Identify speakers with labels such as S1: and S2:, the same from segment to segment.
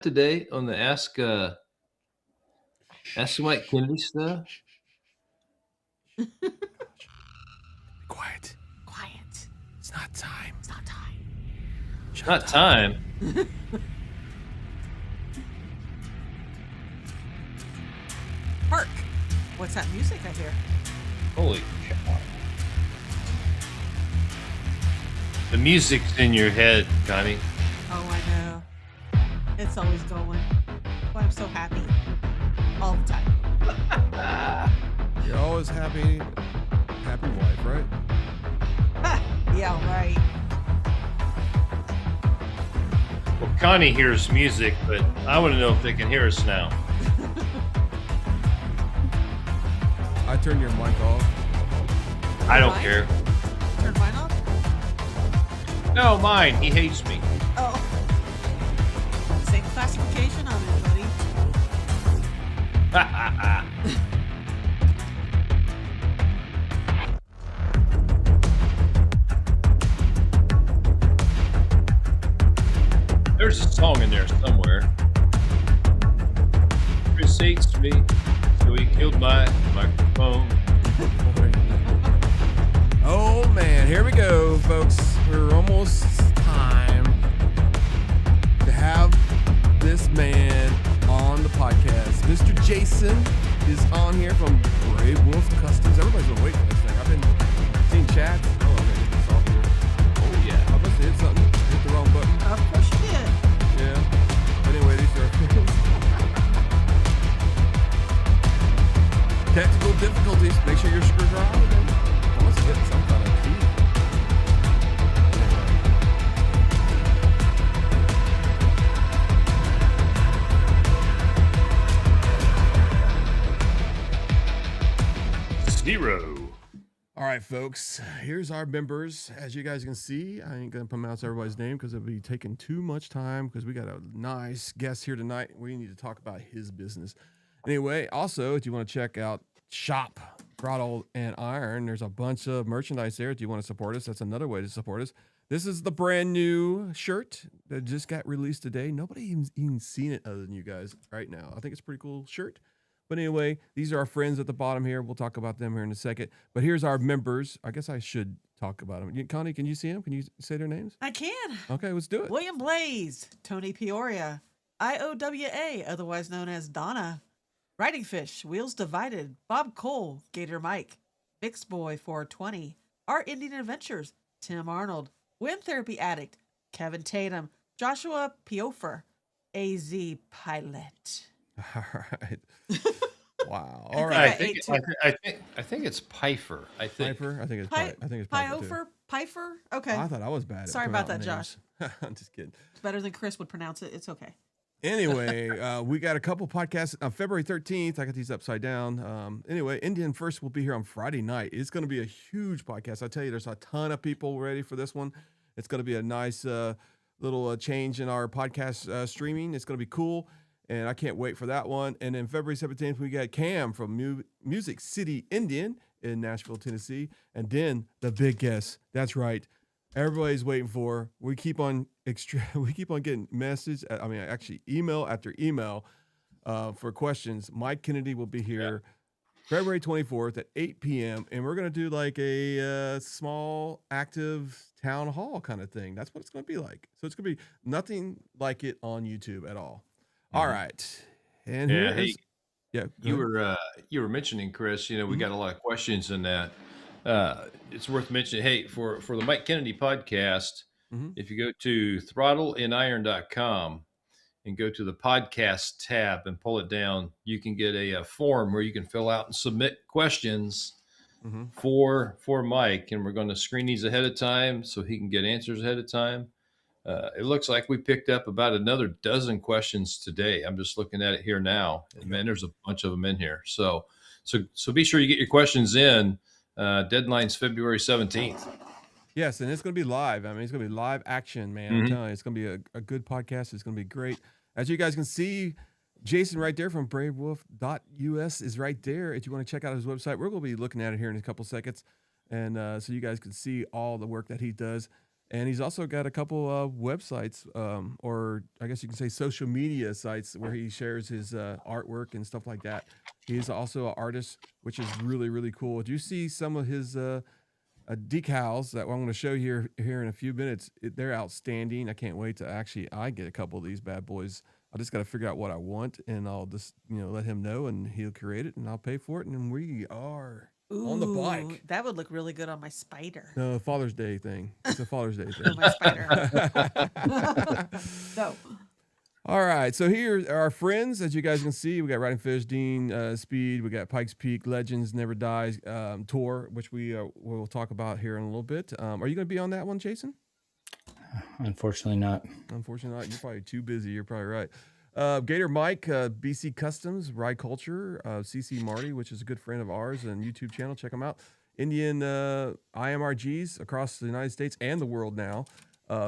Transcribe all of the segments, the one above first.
S1: Today on the Ask Mike Kennedy stuff.
S2: Quiet.
S3: Quiet.
S2: It's not time.
S3: It's not time.
S1: It's not time.
S3: Hark! What's that music I hear?
S1: Holy cow. The music's in your head, Connie.
S3: Oh, I know. It's always going. But I'm so happy. All the time.
S2: You're always happy wife, right?
S3: Yeah, right.
S1: Well, Connie hears music, but I want to know if they can hear us now.
S2: I turn your mic off.
S1: I don't
S3: Mine?
S1: care.
S3: Turn mine off?
S1: No, mine. He hates me.
S3: Oh. Same classification on it, buddy.
S1: There's a song in there somewhere. Chris hates me, so he killed my microphone.
S2: Oh man, here we go, folks. We're almost time to have this man on the podcast. Mr. Jason is on here from Brave Wolf Customs. Everybody's been waiting for this thing. I've been seeing chats. Oh, okay, get this off here.
S1: Oh, yeah.
S2: I must have hit something. Hit the wrong button.
S3: Of course you did.
S2: Yeah. Anyway, these are technical difficulties. Make sure your screws are on. I must have hit some kind of key.
S1: Zero.
S2: All right, folks. Here's our members. As you guys can see, I ain't gonna pronounce everybody's name because it'll be taking too much time because we got a nice guest here tonight. We need to talk about his business. Anyway, also, if you want to check out Shop Throttle and Iron, there's a bunch of merchandise there. If you want to support us, that's another way to support us. This is the brand new shirt that just got released today. Nobody even seen it other than you guys right now. I think it's a pretty cool shirt. But anyway, these are our friends at the bottom here. We'll talk about them here in a second. But here's our members. I guess I should talk about them. Connie, can you see them? Can you say their names?
S3: I can.
S2: Okay, let's do it.
S3: William Blaze, Tony Peoria, IOWA, otherwise known as Donna, Riding Fish, Wheels Divided, Bob Cole, Gator Mike, Mixed Boy 420, Our Indian Adventures, Tim Arnold, Wind Therapy Addict, Kevin Tatum, Joshua Piofer, AZ Pilot.
S2: All right. Wow. All
S3: I
S2: right.
S1: I think it's Pfeiffer. I think.
S2: Piper. I think it's Piper. I think it's Piper too.
S3: Pfeiffer? Okay.
S2: I thought I was bad.
S3: Sorry
S2: at
S3: about
S2: pronouncing
S3: that,
S2: names. I'm just kidding.
S3: It's better than Chris would pronounce it. It's okay.
S2: Anyway, we got a couple podcasts on February 13th. I got these upside down. Anyway, Indian First will be here on Friday night. It's going to be a huge podcast. I tell you, there's a ton of people ready for this one. It's going to be a nice little change in our podcast streaming. It's going to be cool. And I can't wait for that one. And then February 17th, we got Cam from Music City Indian in Nashville, Tennessee. And then the big guest. That's right. Everybody's waiting for. We keep on getting messages. Actually, email after email for questions. Mike Kennedy will be here February 24th at 8 p.m. And we're going to do like a small active town hall kind of thing. That's what it's going to be like. So it's going to be nothing like it on YouTube at all. All right. And
S1: you were mentioning, Chris, we got a lot of questions in that. It's worth mentioning, hey, for the Mike Kennedy podcast, if you go to throttleiron.com and go to the podcast tab and pull it down, you can get a form where you can fill out and submit questions for Mike, and we're going to screen these ahead of time so he can get answers ahead of time. It looks like we picked up about another dozen questions today. I'm just looking at it here now, and man, there's a bunch of them in here. So be sure you get your questions in. Deadline's February 17th.
S2: Yes, and it's going to be live. I mean, it's going to be live action, man. I'm telling you, it's going to be a good podcast. It's going to be great. As you guys can see, Jason right there from bravewolf.us is right there. If you want to check out his website, we're going to be looking at it here in a couple seconds. And so you guys can see all the work that he does. And he's also got a couple of websites, or I guess you can say social media sites where he shares his artwork and stuff like that. He's also an artist, which is really, really cool. Do you see some of his decals that I'm going to show you here in a few minutes? They're outstanding. I can't wait to I get a couple of these bad boys. I just got to figure out what I want, and I'll just let him know, and he'll create it, and I'll pay for it, and we are on the bike.
S3: That would look really good on my spider.
S2: No, Father's Day thing. It's a Father's Day thing.
S3: No, my spider. No.
S2: All right, so here are our friends. As you guys can see, we got Riding Fish, Dean, Speed. We got Pikes Peak, Legends Never Dies tour, which we'll talk about here in a little bit. Are you going to be on that one, Jason?
S4: Unfortunately not.
S2: Unfortunately not. You're probably too busy. You're probably right. Gator Mike, BC Customs, Ride Culture, CC Marty, which is a good friend of ours, and YouTube channel. Check them out. Indian IMRGs across the United States and the world now.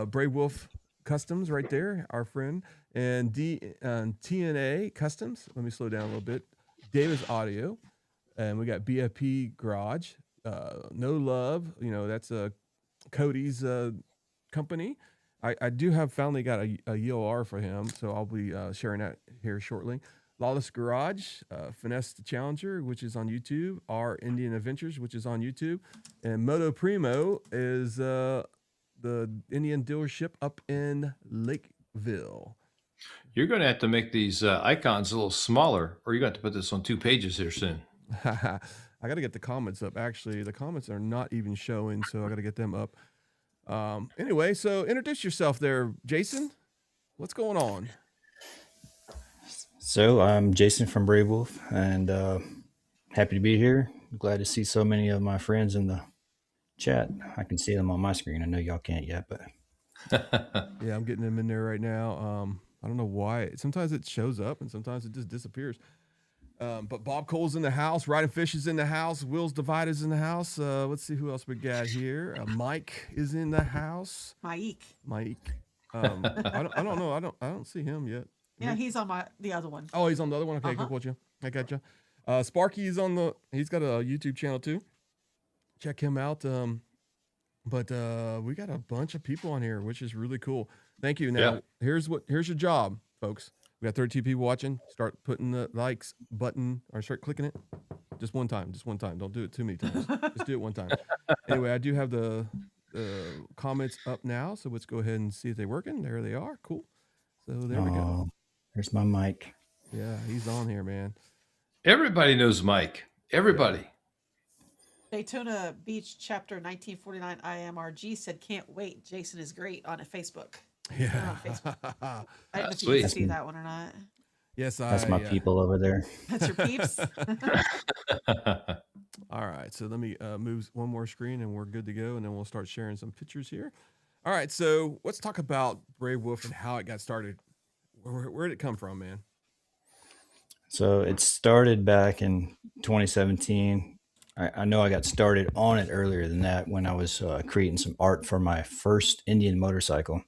S2: Brave Wolf Customs right there, our friend. And TNA Customs. Let me slow down a little bit. Davis Audio. And we got BFP Garage. No Love. That's Cody's company. I do have finally got a EOR for him, so I'll be sharing that here shortly. Lawless Garage, Finesse the Challenger, which is on YouTube. Our Indian Adventures, which is on YouTube. And Moto Primo is the Indian dealership up in Lakeville.
S1: You're going to have to make these icons a little smaller, or you're going to have to put this on 2 pages here soon.
S2: I got to get the comments up. Actually, the comments are not even showing, so I got to get them up. Anyway, so introduce yourself there, Jason. What's going on?
S4: So I'm Jason from Brave Wolf, and happy to be here. Glad to see so many of my friends in the chat. I can see them on my screen. I know y'all can't yet, but
S2: yeah, I'm getting them in there right now. I don't know why. Sometimes it shows up and sometimes it just disappears. But Bob Cole's in the house. Riding Fish is in the house. Will's Divided's in the house. Let's see who else we got here. Mike is in the house.
S3: Mike.
S2: I don't know. I don't see him yet.
S3: Yeah, he's on the other one.
S2: Oh, he's on the other one. Okay, cool. You. I got you. Sparky's he's got a YouTube channel too. Check him out. But we got a bunch of people on here, which is really cool. Thank you. Now, here's your job, folks. We got 32 people watching. Start putting the likes button or start clicking it. Just one time. Don't do it too many times. Just do it one time. Anyway, I do have the comments up now, so let's go ahead and see if they're working. There they are. Cool. So there we go.
S4: There's my mic.
S2: Yeah, he's on here, man.
S1: Everybody knows Mike. Everybody.
S3: Yeah. Daytona Beach Chapter 1949 IMRG said, "Can't wait. Jason is great" on Facebook.
S2: Yeah.
S3: On Facebook. I don't know if you can see that one or not.
S2: Yes,
S4: that's my people over there.
S3: That's your peeps.
S2: All right, so let me move one more screen and we're good to go, and then we'll start sharing some pictures here. All right, so let's talk about Brave Wolf and how it got started. Where did it come from, man?
S4: So it started back in 2017. I know I got started on it earlier than that when I was creating some art for my first Indian motorcycle.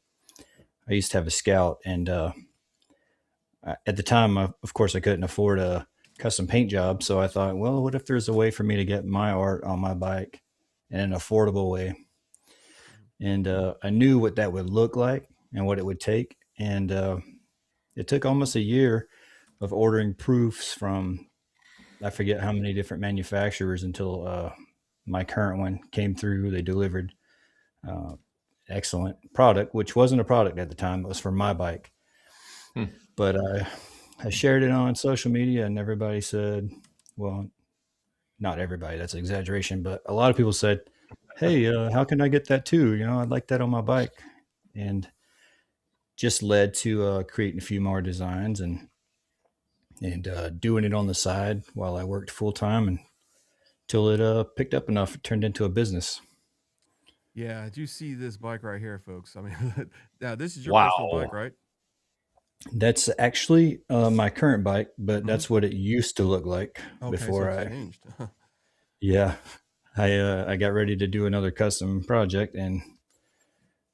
S4: I used to have a Scout, and at the time, of course, I couldn't afford a custom paint job. So I thought, well, what if there's a way for me to get my art on my bike in an affordable way? And I knew what that would look like and what it would take. And it took almost a year of ordering proofs from, I forget how many different manufacturers, until my current one came through. They delivered excellent product, which wasn't a product at the time. It was for my bike. But I shared it on social media, and everybody said, well, not everybody, that's an exaggeration, but a lot of people said, hey, how can I get that too? I'd like that on my bike. And just led to creating a few more designs and doing it on the side while I worked full time, until it picked up enough. It turned into a business.
S2: Yeah, do you see this bike right here, folks? I mean, now this is your personal bike, right?
S4: That's actually my current bike, but that's what it used to look like before
S2: so changed.
S4: Yeah, I got ready to do another custom project, and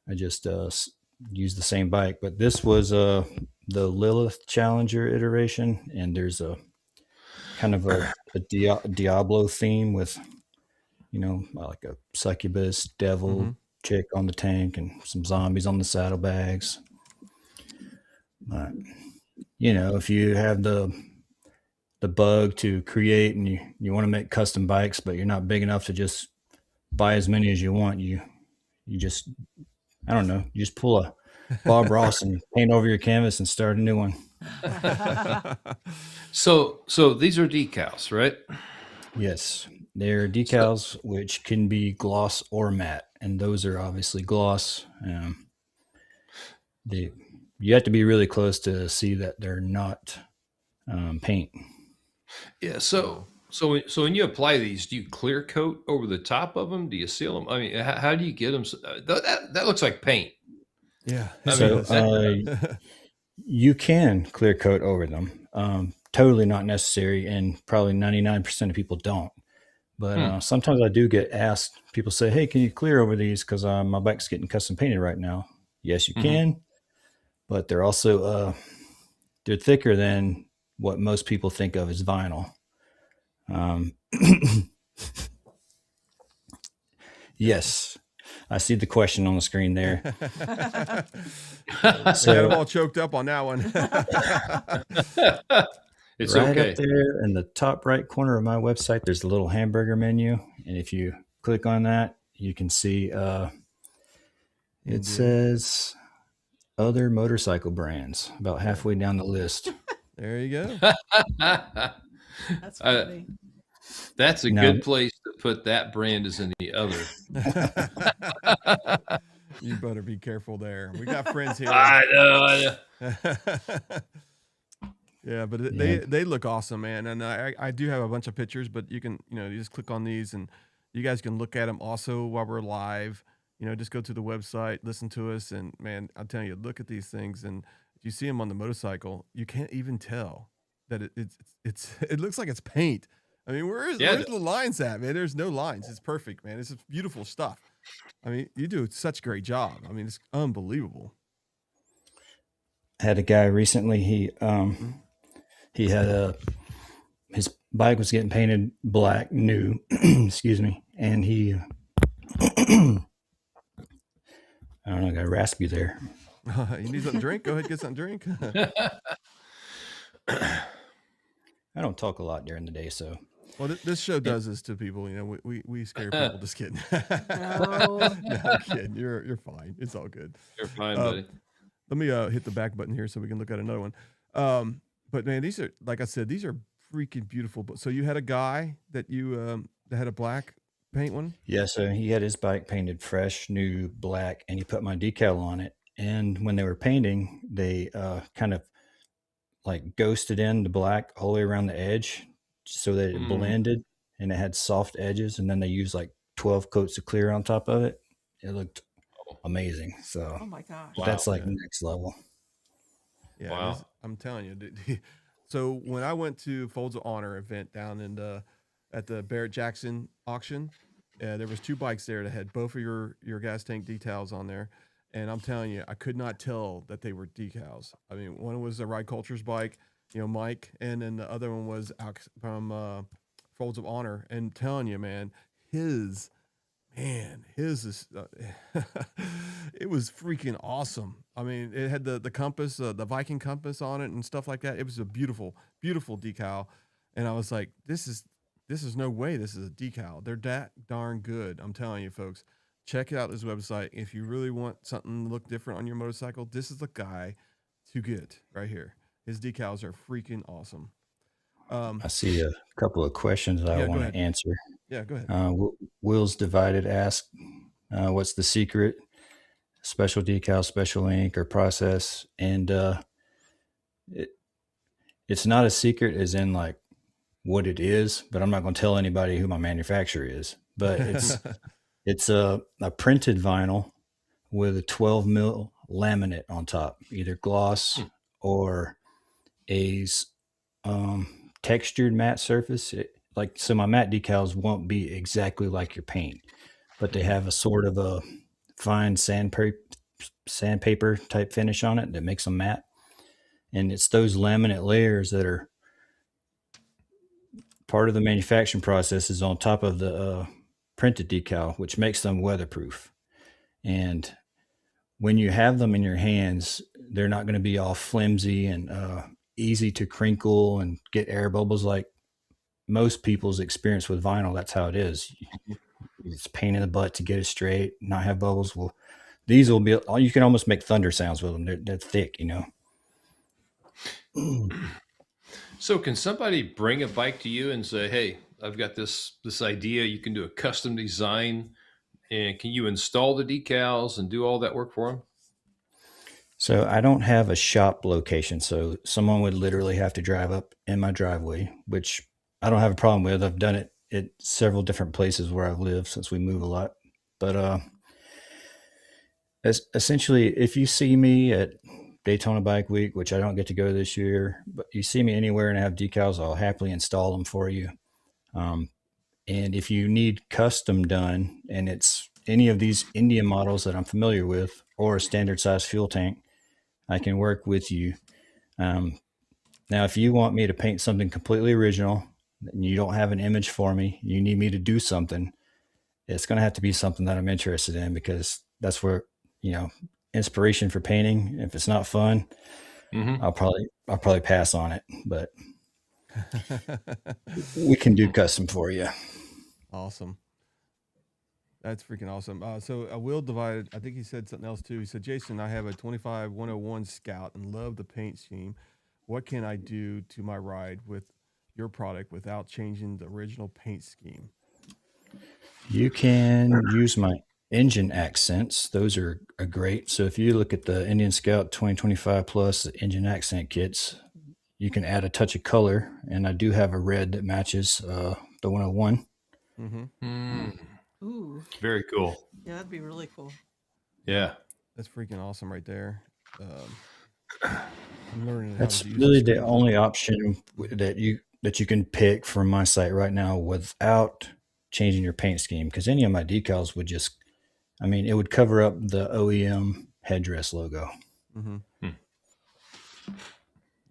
S4: I just used the same bike. But this was the Lilith Challenger iteration, and there's a kind of a Diablo theme with, like a succubus devil chick on the tank and some zombies on the saddlebags. But if you have the bug to create and you want to make custom bikes, but you're not big enough to just buy as many as you want, you just, I don't know, you just pull a Bob Ross and paint over your canvas and start a new one.
S1: So these are decals, right?
S4: Yes, they're decals, which can be gloss or matte, and those are obviously gloss. You have to be really close to see that they're not paint.
S1: Yeah. So when you apply these, do you clear coat over the top of them? Do you seal them? I mean, how do you get them? That looks like paint.
S2: Yeah.
S4: You can clear coat over them. Totally not necessary, and probably 99% of people don't. But sometimes I do get asked. People say, "Hey, can you clear over these? Because my bike's getting custom painted right now." Yes, you can, but they're also they're thicker than what most people think of as vinyl. Yes, I see the question on the screen there.
S2: So I'm all choked up on that one.
S1: It's
S4: right
S1: okay.
S4: Up there in the top right corner of my website, there's a little hamburger menu, and if you click on that, you can see it says other motorcycle brands about halfway down the list.
S2: There you go.
S3: That's funny.
S1: That's a good place to put that brand is in the other.
S2: You better be careful there. We got friends here.
S1: I know.
S2: Yeah, but they look awesome, man. And I do have a bunch of pictures, but you can, you just click on these and you guys can look at them also while we're live. Just go to the website, listen to us. And man, I'm telling you, look at these things. And if you see them on the motorcycle, you can't even tell that it looks like it's paint. I mean, where's the lines at, man? There's no lines. It's perfect, man. It's beautiful stuff. I mean, you do such a great job. I mean, it's unbelievable.
S4: I had a guy recently. He had his bike was getting painted black, new, excuse me, and he, I don't know, I got a raspy there.
S2: You need something to drink? Go ahead, get something to drink.
S4: I don't talk a lot during the day, so.
S2: Well, this show does this to people. We scare people. Just kidding. No, I'm kidding. You're fine. It's all good.
S1: You're fine, buddy.
S2: Let me hit the back button here so we can look at another one. But man, these are, like I said, these are freaking beautiful. So you had a guy that you that had a black paint one?
S4: Yeah, so he had his bike painted fresh, new, black, and he put my decal on it. And when they were painting, they kind of like ghosted in the black all the way around the edge so that it blended and it had soft edges. And then they used like 12 coats of clear on top of it. It looked amazing. So
S3: oh my gosh,
S4: that's like next level.
S2: Yeah, wow. I'm telling you. So when I went to Folds of Honor event down in at the Barrett Jackson auction, there was 2 bikes there that had both of your gas tank decals on there. And I'm telling you, I could not tell that they were decals. I mean, one was a Ride Culture's bike, Mike, and then the other one was from Folds of Honor. And telling you, man, his is it was freaking awesome. I mean, it had the compass, the Viking compass on it and stuff like that. It was a beautiful, beautiful decal. And I was like, this is no way this is a decal. They're that darn good. I'm telling you, folks. Check out his website. If you really want something to look different on your motorcycle, this is the guy to get right here. His decals are freaking awesome.
S4: I see a couple of questions I want to answer.
S2: Yeah, go ahead.
S4: Wheels Divided asked, what's the secret? Special decal, special ink, or process? And it's not a secret as in like what it is, but I'm not going to tell anybody who my manufacturer is. But it's a printed vinyl with a 12 mil laminate on top, either gloss or a textured matte surface. So my matte decals won't be exactly like your paint, but they have a sort of a fine sandpaper type finish on it that makes them matte. And it's those laminate layers that are part of the manufacturing process is on top of the printed decal, which makes them weatherproof. And when you have them in your hands, they're not going to be all flimsy and easy to crinkle and get air bubbles like most people's experience with vinyl. That's how it is. It's a pain in the butt to get it straight, not have bubbles. Well, these will be, you can almost make thunder sounds with them. They're thick, you know.
S1: So can somebody bring a bike to you and say, hey, I've got this idea. You can do a custom design, and can you install the decals and do all that work for them?
S4: So I don't have a shop location. So someone would literally have to drive up in my driveway, which I don't have a problem with. I've done it at several different places where I've lived since we move a lot. But essentially, if you see me at Daytona Bike Week, which I don't get to go this year, but you see me anywhere and I have decals, I'll happily install them for you. And if you need custom done, and it's any of these Indian models that I'm familiar with, or a standard size fuel tank, I can work with you. Now, if you want me to paint something completely original and you don't have an image for me, you need me to do something, it's going to have to be something that I'm interested in, because that's where, you know, inspiration for painting. If it's not fun, I'll probably pass on it, but we can do custom for you.
S2: Awesome. That's freaking awesome. So Will divided, I think he said something else too. He said, Jason, I have a 25101 Scout and love the paint scheme. What can I do to my ride with your product without changing the original paint scheme?
S4: You can use my engine accents. Those are great. So if you look at the Indian Scout 2025 Plus the engine accent kits, you can add a touch of color. And I do have a red that matches the 101.
S3: Ooh,
S1: Very cool.
S3: yeah, that'd be really cool.
S1: Yeah.
S2: That's freaking awesome right there. I'm learning.
S4: That's really the only option that you can pick from my site right now without changing your paint scheme, because any of my decals would just, I mean, it would cover up the OEM headdress logo.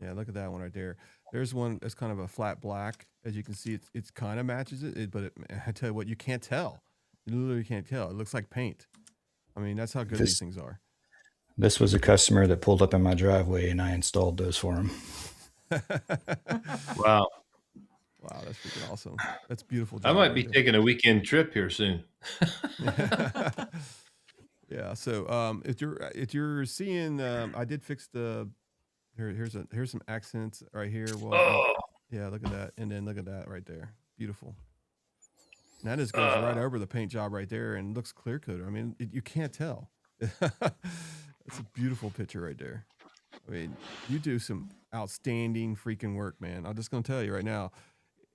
S2: Yeah, look at that one right there. There's one that's kind of a flat black. As you can see, it's kind of matches but I tell you what, you can't tell. You literally can't tell. It looks like paint. I mean, that's how good these things are.
S4: This was a customer that pulled up in my driveway, and I installed those for him.
S1: Wow.
S2: Wow, that's freaking awesome. That's beautiful.
S1: I might be taking a weekend trip here soon.
S2: Yeah. So if you're seeing, I did fix here's some accents right here. Well, yeah, look at that, and then look at that right there. Beautiful. And that just goes right over the paint job right there, and looks clear coated. I mean, you can't tell. It's a beautiful picture right there. I mean, you do some outstanding freaking work, man. I'm just gonna tell you right now.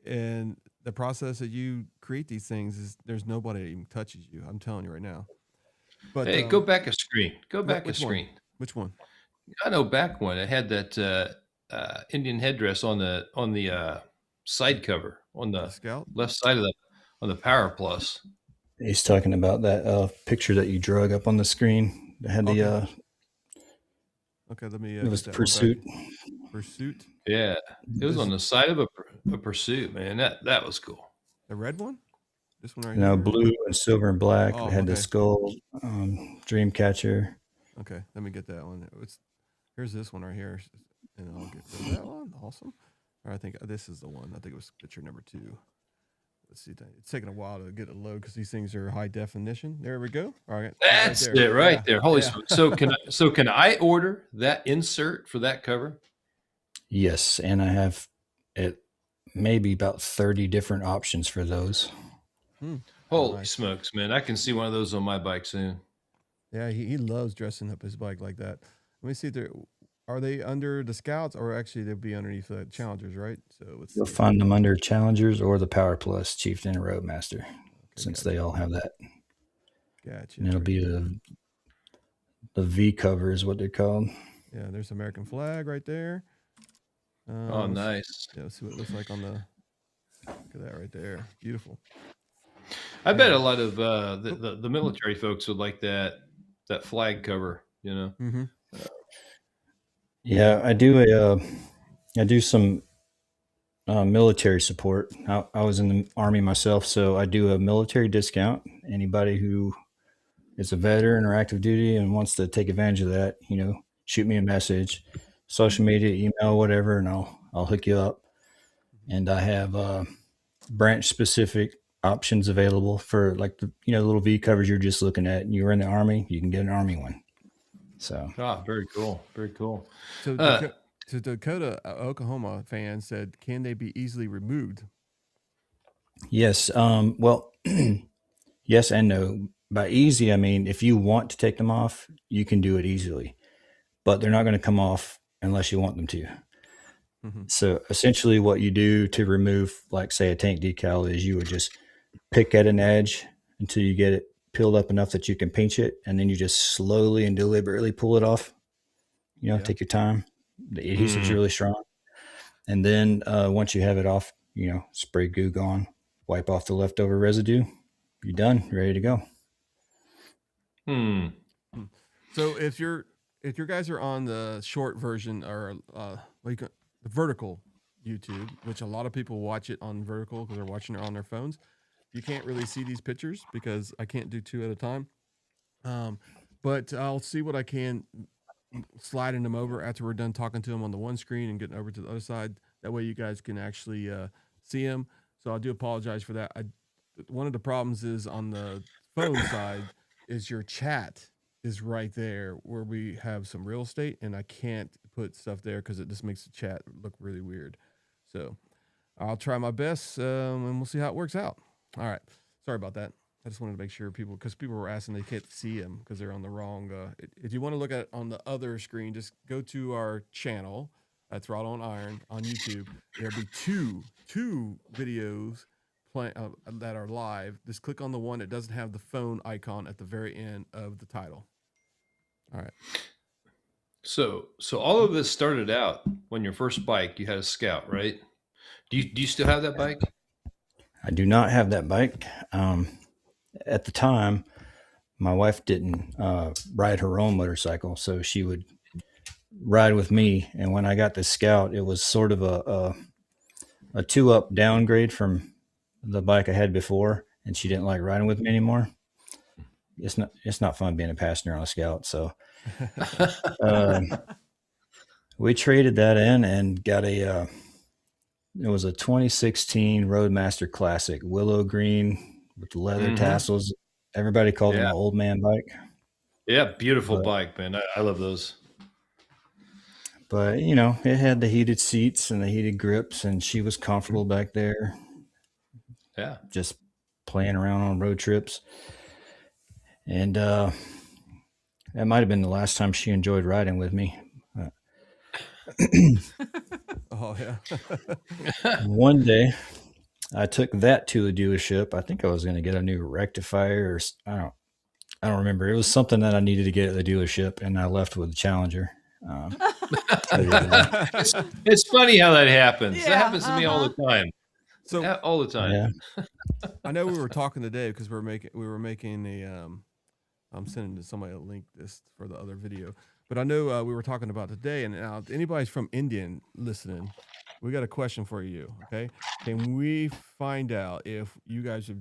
S2: And the process that you create these things is there's nobody that even touches you. I'm telling you right now. But
S1: hey, go back a screen. Go back a screen.
S2: Which one?
S1: I know, back one. It had that Indian headdress on the side cover on the
S2: Scout
S1: left side of on the Power Plus.
S4: He's talking about that picture that you drug up on the screen that had the.
S2: Okay, let me.
S4: It was the Pursuit.
S2: Pursuit.
S1: Yeah, it was on the side of a Pursuit, man. That was cool.
S2: The red one. This one right
S4: here. No,
S2: here.
S4: blue and silver and black. It had the skull, Dreamcatcher.
S2: Okay, let me get that one. Here's this one right here, and I'll get rid of that one. Awesome. Or I think this is the one. I think it was picture number 2. Let's see. It's taking a while to get it load because these things are high definition. There we go. All right.
S1: That's it right there. Holy smoke. So can I order that insert for that cover?
S4: Yes, and I have maybe about 30 different options for those.
S1: Holy smokes, man. I can see one of those on my bike soon.
S2: Yeah, he loves dressing up his bike like that. Let me see if are they under the Scouts, or actually they'll be underneath the Challengers, right? So
S4: you'll find them under Challengers or the Power Plus Chieftain and Roadmaster, since they all have that.
S2: Gotcha.
S4: And it'll be the V cover is what they're called.
S2: Yeah, there's the American flag right there.
S1: Oh, nice.
S2: Yeah, let's see what it looks like on the. Look at that right there. Beautiful.
S4: I bet a lot of the military folks would like that flag cover, you know.
S2: Mm-hmm.
S4: Yeah, I do some military support. I was in the Army myself, so I do a military discount. Anybody who is a veteran or active duty and wants to take advantage of that, shoot me a message, social media, email, whatever, and I'll hook you up. And I have branch specific options available for like the little V covers you're just looking at. And you were in the Army, you can get an Army one. So
S1: very cool, very cool.
S2: So Dakota, Oklahoma fan said, can they be easily removed?
S4: Yes. Well, yes and no. By easy, I mean, if you want to take them off, you can do it easily, but they're not going to come off unless you want them to. Mm-hmm. So essentially what you do to remove, like say a tank decal, is you would just pick at an edge until you get it peeled up enough that you can pinch it. And then you just slowly and deliberately pull it off, take your time. The adhesive's really strong. And then once you have it off, spray Goo Gone, wipe off the leftover residue. You're done, ready to go.
S2: So if your guys are on the short version or the vertical YouTube, which a lot of people watch it on vertical because they're watching it on their phones, you can't really see these pictures because I can't do two at a time. But I'll see what I can, sliding them over after we're done talking to them on the one screen and getting over to the other side. That way you guys can actually see them. So I do apologize for that. One of the problems is on the phone side is your chat is right there where we have some real estate, and I can't put stuff there because it just makes the chat look really weird. So I'll try my best, and we'll see how it works out. All right. Sorry about that. I just wanted to make sure people were asking, they can't see them because they're on the wrong. If you want to look at it on the other screen, just go to our channel at Throttle Iron on YouTube. There'll be two videos that are live. Just click on the one that doesn't have the phone icon at the very end of the title. All right.
S1: So all of this started out when your first bike, you had a Scout, right? Do you still have that bike?
S4: I do not have that bike. At the time, my wife didn't ride her own motorcycle, so she would ride with me. And when I got the Scout, it was sort of a 2-up downgrade from the bike I had before, and she didn't like riding with me anymore. It's not fun being a passenger on a Scout. So we traded that in and got it was a 2016 Roadmaster Classic, willow green with the leather tassels. Everybody called it my old man bike.
S1: Yeah, beautiful bike, man. I love those.
S4: But, it had the heated seats and the heated grips, and she was comfortable back there.
S1: Yeah.
S4: Just playing around on road trips. And that might have been the last time she enjoyed riding with me.
S2: Oh, yeah.
S4: One day, I took that to a dealership. I think I was going to get a new rectifier, or I don't remember. It was something that I needed to get at the dealership, and I left with the Challenger.
S1: It's funny how that happens. Yeah, that happens to me all the time. So all the time.
S2: Yeah. I know we were talking today because we were making a. I'm sending to somebody a link this for the other video, but I know we were talking about today. And now, if anybody's from Indian listening, we got a question for you. Okay, can we find out if you guys have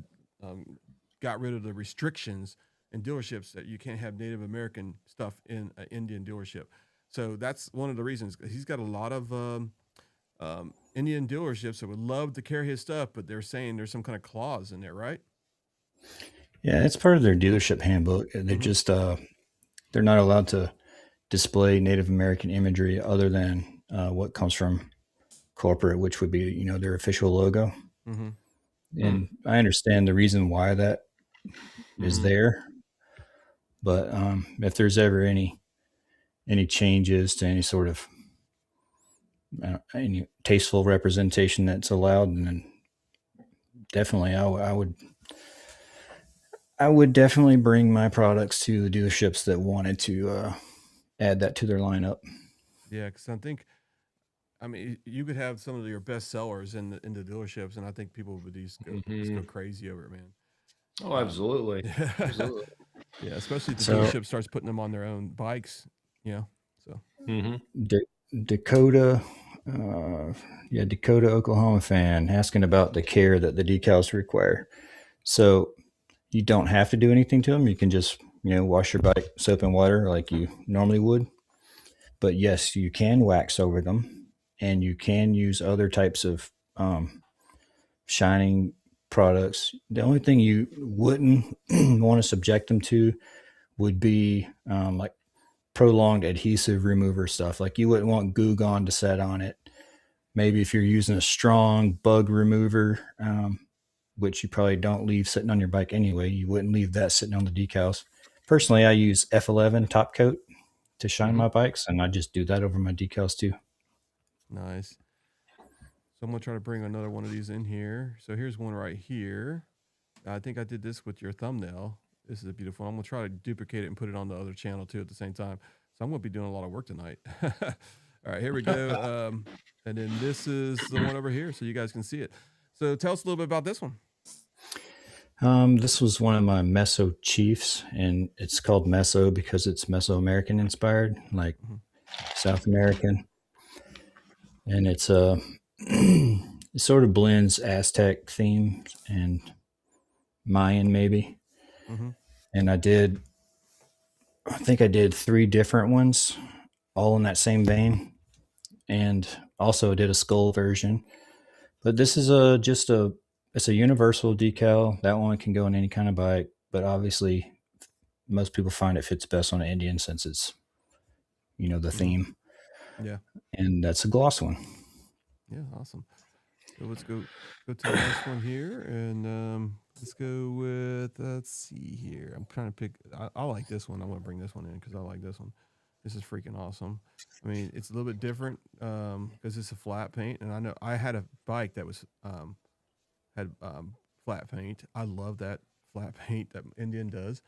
S2: got rid of the restrictions in dealerships that you can't have Native American stuff in an Indian dealership? So that's one of the reasons. He's got a lot of Indian dealerships that would love to carry his stuff, but they're saying there's some kind of clause in there, right?
S4: Yeah, it's part of their dealership handbook. They're just they're not allowed to display Native American imagery other than what comes from corporate, which would be their official logo. And I understand the reason why that is there, but if there's ever any changes to any sort of any tasteful representation that's allowed, then definitely I would definitely bring my products to the dealerships that wanted to add that to their lineup.
S2: Yeah, because I mean, you could have some of your best sellers in the dealerships, and I think people would just go crazy over it, man.
S1: Oh, absolutely. Absolutely.
S2: Yeah, especially if the dealership starts putting them on their own bikes, So
S4: Dakota, Dakota, Oklahoma fan asking about the care that the decals require. So you don't have to do anything to them. You can just wash your bike soap and water like you normally would. But yes, you can wax over them, and you can use other types of shining products. The only thing you wouldn't want to subject them to would be like prolonged adhesive remover stuff. Like you wouldn't want Goo Gone to set on it. Maybe if you're using a strong bug remover, which you probably don't leave sitting on your bike anyway, you wouldn't leave that sitting on the decals. Personally, I use F11 top coat to shine my bikes, and I just do that over my decals too.
S2: Nice. So I'm going to try to bring another one of these in here. So here's one right here. I think I did this with your thumbnail. This is a beautiful one. I'm going to try to duplicate it and put it on the other channel too at the same time. So I'm going to be doing a lot of work tonight. All right, here we go. And then this is the one over here so you guys can see it. So tell us a little bit about this one.
S4: This was one of my Meso Chiefs, and it's called Meso because it's Mesoamerican inspired, like South American. And it's it sort of blends Aztec themes and Mayan maybe. And I think I did 3 different ones, all in that same vein, and also did a skull version. But this is it's a universal decal. That one can go on any kind of bike, but obviously most people find it fits best on an Indian since it's, the theme.
S2: Yeah.
S4: And that's a gloss one.
S2: Yeah, awesome. So let's go to the next one here, and let's go with, let's see here. I'm trying to pick, I like this one. I'm going to bring this one in because I like this one. This is freaking awesome. I mean, it's a little bit different because it's a flat paint, and I know I had a bike that was had flat paint. I love that flat paint that Indian does.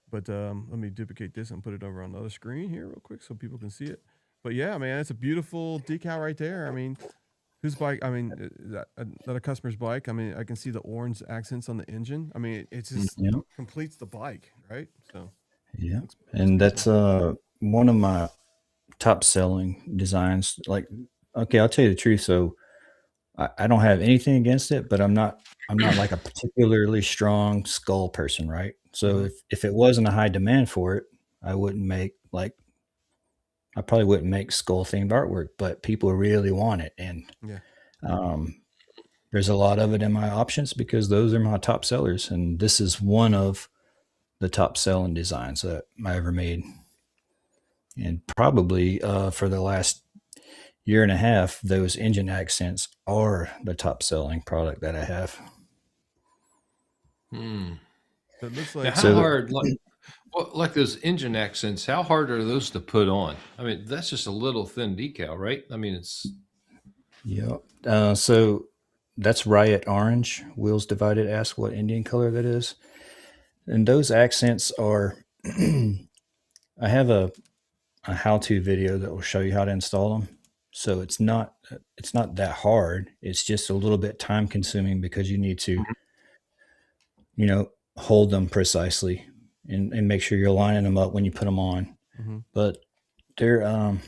S2: But let me duplicate this and put it over on the other screen here real quick so people can see it. But yeah, man, it's a beautiful decal right there. I mean, whose bike? I mean, that a customer's bike. I mean, I can see the orange accents on the engine. I mean, it just completes the bike, right? So
S4: yeah, and that's one of my top selling designs. Like, okay, I'll tell you the truth. So I don't have anything against it, but I'm not like a particularly strong skull person, right? So if it wasn't a high demand for it, I probably wouldn't make skull themed artwork, but people really want it. And there's a lot of it in my options because those are my top sellers. And this is one of the top selling designs that I ever made. And probably for the last year and a half, those engine accents are the top selling product that I have.
S2: It looks like
S1: now, how hard, like those engine accents, how hard are those to put on? I mean, that's just a little thin decal, right? I mean, it's.
S4: Yeah. So that's Riot Orange. Wheels Divided asked what Indian color that is. And those accents are, I have a how-to video that will show you how to install them. So it's not that hard. It's just a little bit time consuming because you need to, hold them precisely and make sure you're lining them up when you put them on. But they're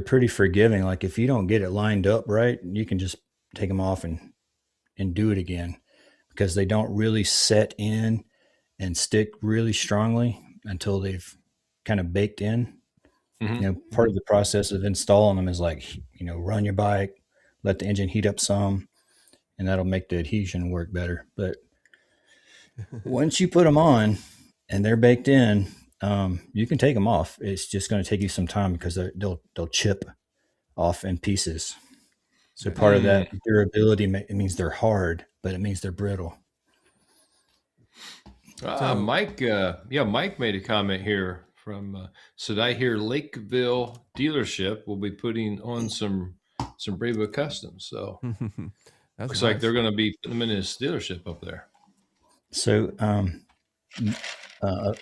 S4: pretty forgiving. Like if you don't get it lined up right, you can just take them off and do it again because they don't really set in and stick really strongly until they've kind of baked in. Part of the process of installing them is like, run your bike, let the engine heat up some, and that'll make the adhesion work better. But once you put them on and they're baked in, you can take them off. It's just going to take you some time because they'll chip off in pieces. So part of that durability, it means they're hard, but it means they're brittle.
S1: Mike made a comment here from, said I hear Lakeville dealership will be putting on some Bravo Customs. So looks like they're going to be putting them in his dealership up there.
S4: So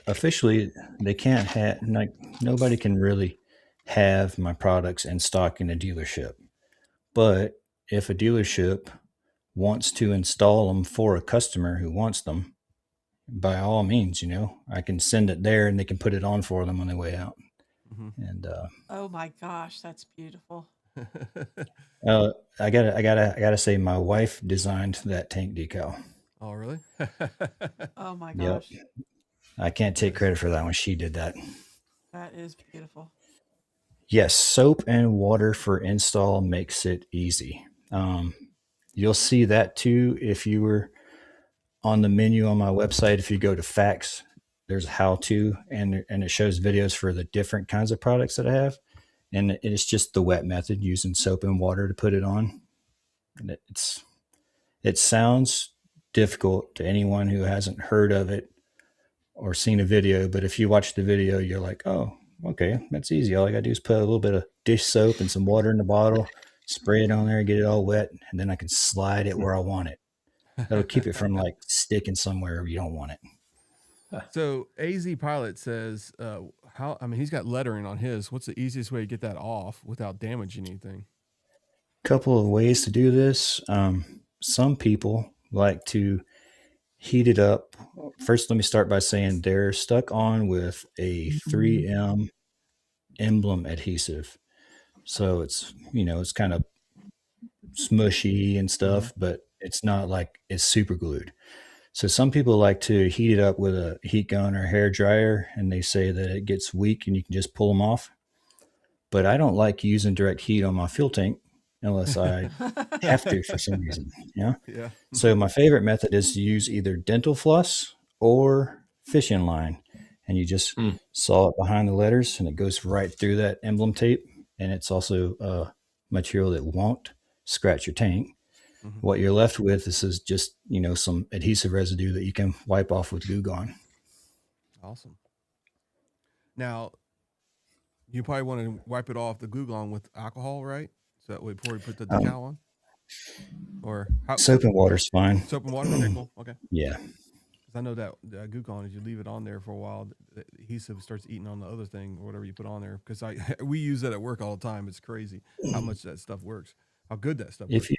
S4: officially, they can't have, nobody can really have my products in stock in a dealership. But if a dealership wants to install them for a customer who wants them, by all means, I can send it there and they can put it on for them on their way out. And
S3: oh my gosh, that's beautiful.
S4: I gotta say, my wife designed that tank decal.
S2: Oh, really?
S3: Oh my gosh.
S4: Yep. I can't take credit for that one. She did that.
S3: That is beautiful.
S4: Yes, soap and water for install makes it easy. You'll see that too if you were on the menu on my website. If you go to facts, there's how to, and it shows videos for the different kinds of products that I have. And it's just the wet method, using soap and water to put it on. And it sounds difficult to anyone who hasn't heard of it or seen a video, but if you watch the video, you're like, oh, okay, that's easy. All I gotta do is put a little bit of dish soap and some water in the bottle, spray it on there, get it all wet, and then I can slide it where I want it. That'll keep it from like sticking somewhere where you don't want it.
S2: So AZ Pilot says, he's got lettering on his. What's the easiest way to get that off without damaging anything?
S4: Couple of ways to do this. Some people like to heat it up. First, let me start by saying they're stuck on with a 3M emblem adhesive. So it's kind of smushy and stuff, but it's not like it's super glued. So some people like to heat it up with a heat gun or hair dryer, and they say that it gets weak and you can just pull them off. But I don't like using direct heat on my fuel tank unless I have to for some reason. Yeah. So my favorite method is to use either dental floss or fishing line, and you just saw it behind the letters, and it goes right through that emblem tape. And it's also a material that won't scratch your tank. What you're left with is just, some adhesive residue that you can wipe off with Goo Gone.
S2: Awesome. Now, you probably want to wipe it off the Goo Gone with alcohol, right? So that way before you put the decal on? Or
S4: soap and water's fine.
S2: Soap and water? Okay, cool. Okay.
S4: Yeah.
S2: Because I know that Goo Gone, if you leave it on there for a while, the adhesive starts eating on the other thing or whatever you put on there. Because we use that at work all the time. It's crazy how much that stuff works, how good that stuff works.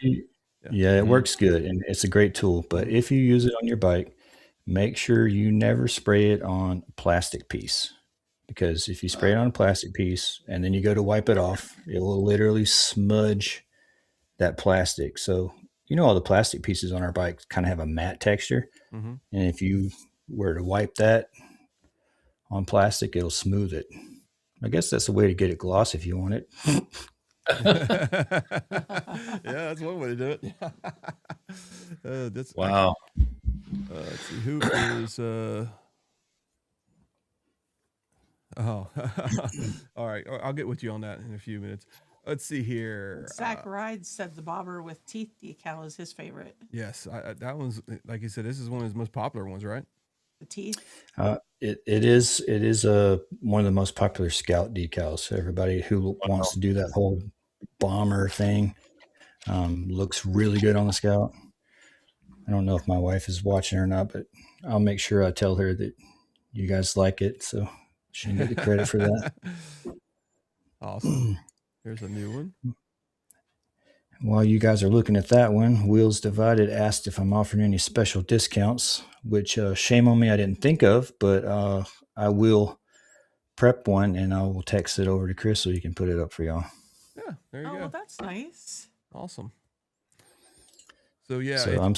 S2: It works good, and it's a great tool. But if you use it on your bike, make sure you never spray it on a plastic piece, because if you spray it on a plastic piece and then you go to wipe it off, it will literally smudge that plastic. So, all the plastic pieces on our bike kind of have a matte texture. And if you were to wipe that on plastic, it'll smooth it. I guess that's the way to get it gloss if you want it. Yeah, that's one way to do it. That's
S1: wow.
S2: Let's see who is. All right. I'll get with you on that in a few minutes. Let's see here.
S3: Zach Ride said the bomber with teeth decal is his favorite.
S2: Yes, that one's, like you said, this is one of his most popular ones, right?
S3: The teeth.
S4: It is one of the most popular Scout decals. So everybody who wants to do that whole bomber thing looks really good on the Scout. I don't know if my wife is watching or not, but I'll make sure I tell her that you guys like it, so she can get the credit for that.
S2: Awesome. Here's a new one.
S4: While you guys are looking at that one, Wheels Divided asked if I'm offering any special discounts, which shame on me, I didn't think of, but I will prep one and I will text it over to Chris so he can put it up for y'all.
S2: Yeah, there you go.
S3: Well, that's nice.
S2: Awesome. So yeah,
S4: so I'm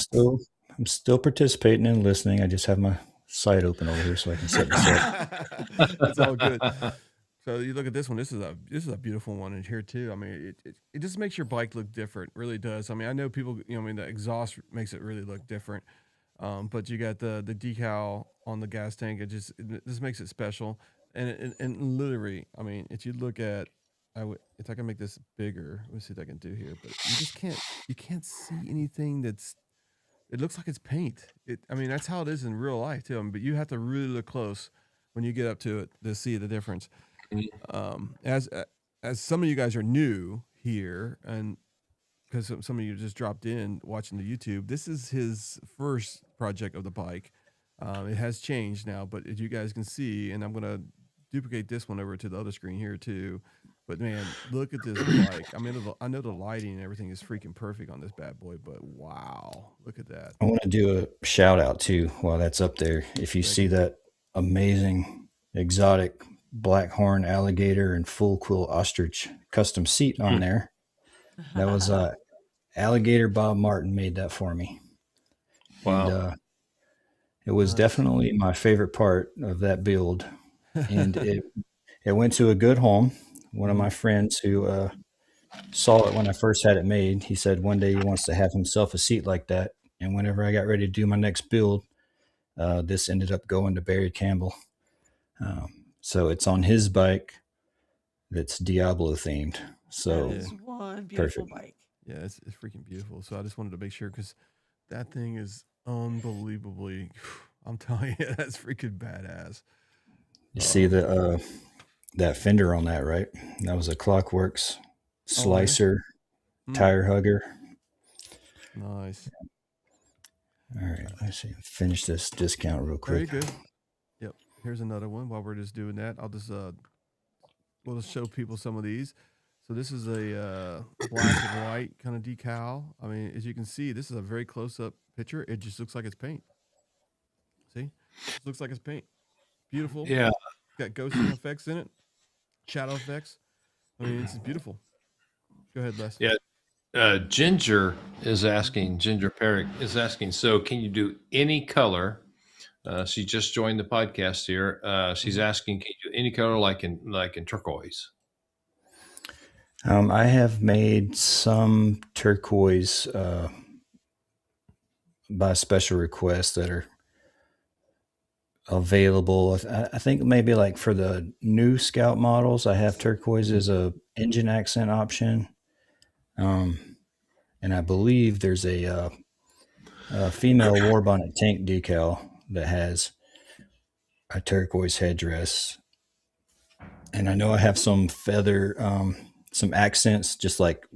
S4: still participating and listening. I just have my site open over here so I can set this up.
S2: It's all good. So you look at this one. This is a beautiful one in here too. I mean, it just makes your bike look different. It really does. I mean, I know people. The exhaust makes it really look different. But you got the decal on the gas tank. This makes it special. And literally, I mean, if you look at, if I can make this bigger, let me see what I can do here. But you can't see anything it looks like it's paint. I mean, that's how it is in real life too. But you have to really look close when you get up to it to see the difference. As some of you guys are new here, and because some of you just dropped in watching the YouTube, this is his first project of the bike. It has changed now, but as you guys can see, and I'm gonna duplicate this one over to the other screen here too. But man, look at this bike. I mean, I know the lighting and everything is freaking perfect on this bad boy, but wow, look at that.
S4: I want to do a shout out too while that's up there. If you see that amazing exotic black horn alligator and full quill ostrich custom seat on there, that was Alligator Bob Martin made that for me.
S1: Wow.
S4: It was definitely my favorite part of that build, and it went to a good home. One of my friends who saw it when I first had it made, he said one day he wants to have himself a seat like that. And whenever I got ready to do my next build, this ended up going to Barry Campbell. So it's on his bike that's Diablo themed. So
S3: That is one beautiful bike.
S2: Yeah, it's freaking beautiful. So I just wanted to make sure because that thing is unbelievably. I'm telling you, that's freaking badass.
S4: You see the that fender on that, right? That was a Clockworks slicer tire hugger.
S2: Nice.
S4: All right, let's see. Finish this discount real quick.
S2: Very good. Yep. Here's another one. While we're just doing that, I'll just we'll just show people some of these. So this is a black and white kind of decal. I mean, as you can see, this is a very close-up picture. It just looks like it's paint. See? It looks like it's paint. Beautiful.
S1: Yeah.
S2: Got ghosting effects in it. Shadow effects. I mean, it's beautiful. Go ahead, Les.
S1: Yeah. Ginger Perrick is asking, so can you do any color? She just joined the podcast here. She's asking, can you do any color like in turquoise?
S4: I have made some turquoise by special request that are available. I think maybe like for the new Scout models, I have turquoise as a engine accent option. And I believe there's a female war bonnet tank decal that has a turquoise headdress. And I know I have some feather, some accents, just like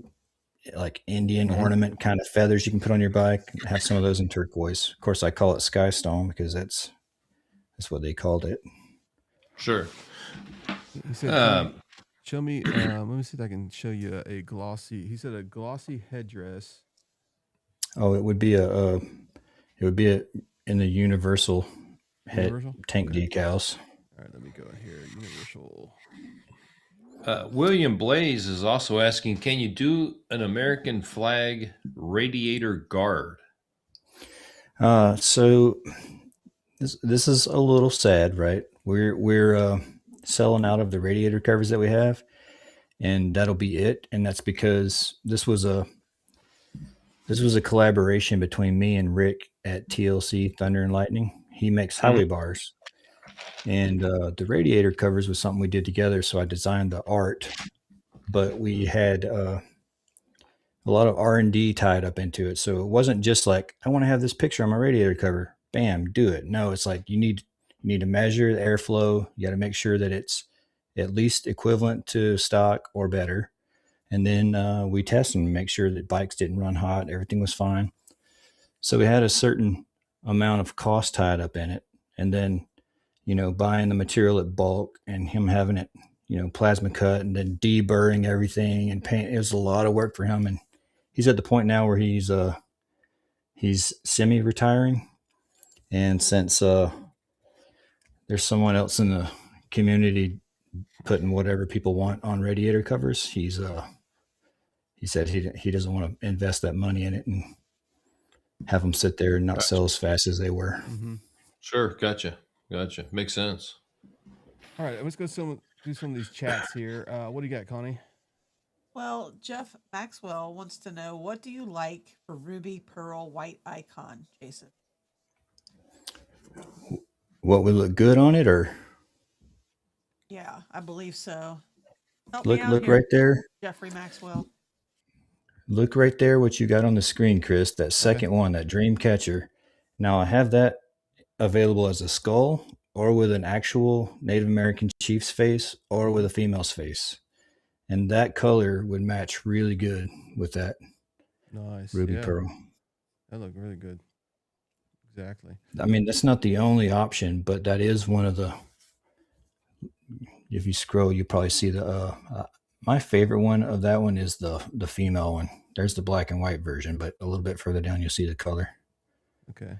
S4: Indian ornament kind of feathers you can put on your bike. I have some of those in turquoise. Of course, I call it Sky Stone because that's what they called it.
S1: Sure.
S2: He said, show me. Let me see if I can show you a glossy. He said a glossy headdress.
S4: Oh, it would be in the universal tank decals.
S2: All right, let me go here. Universal.
S1: William Blaze is also asking, can you do an American flag radiator guard?
S4: So this is a little sad, right? We're selling out of the radiator covers that we have, and that'll be it. And that's because this was a collaboration between me and Rick at TLC Thunder and Lightning. He makes highway bars, and the radiator covers was something we did together. So I designed the art, but we had a lot of R&D tied up into it. So it wasn't just like, I want to have this picture on my radiator cover. Bam, do it. No, it's like you need to measure the airflow. You got to make sure that it's at least equivalent to stock or better. And then we tested them to make sure that bikes didn't run hot. Everything was fine. So we had a certain amount of cost tied up in it. And then, buying the material at bulk and him having it, plasma cut and then deburring everything and paint. It was a lot of work for him. And he's at the point now where he's semi-retiring. And since there's someone else in the community putting whatever people want on radiator covers, he said he doesn't want to invest that money in it and have them sit there and not sell as fast as they were.
S2: Mm-hmm.
S1: Sure, gotcha. Makes sense.
S2: All right, let's go do some of these chats here. What do you got, Connie?
S3: Well, Jeff Maxwell wants to know, what do you like for Ruby Pearl White Icon, Jason?
S4: What would look good on it, or?
S3: Yeah, I believe so.
S4: Look right there.
S3: Jeffrey Maxwell.
S4: Look right there what you got on the screen, Chris. That second one, that Dream Catcher. Now I have that available as a skull or with an actual Native American chief's face or with a female's face. And that color would match really good with that Ruby Pearl.
S2: That looked really good. Exactly.
S4: I mean, that's not the only option, but that is one of the, if you scroll, you probably see the, my favorite one of that one is the female one. There's the black and white version, but a little bit further down, you'll see the color.
S2: Okay.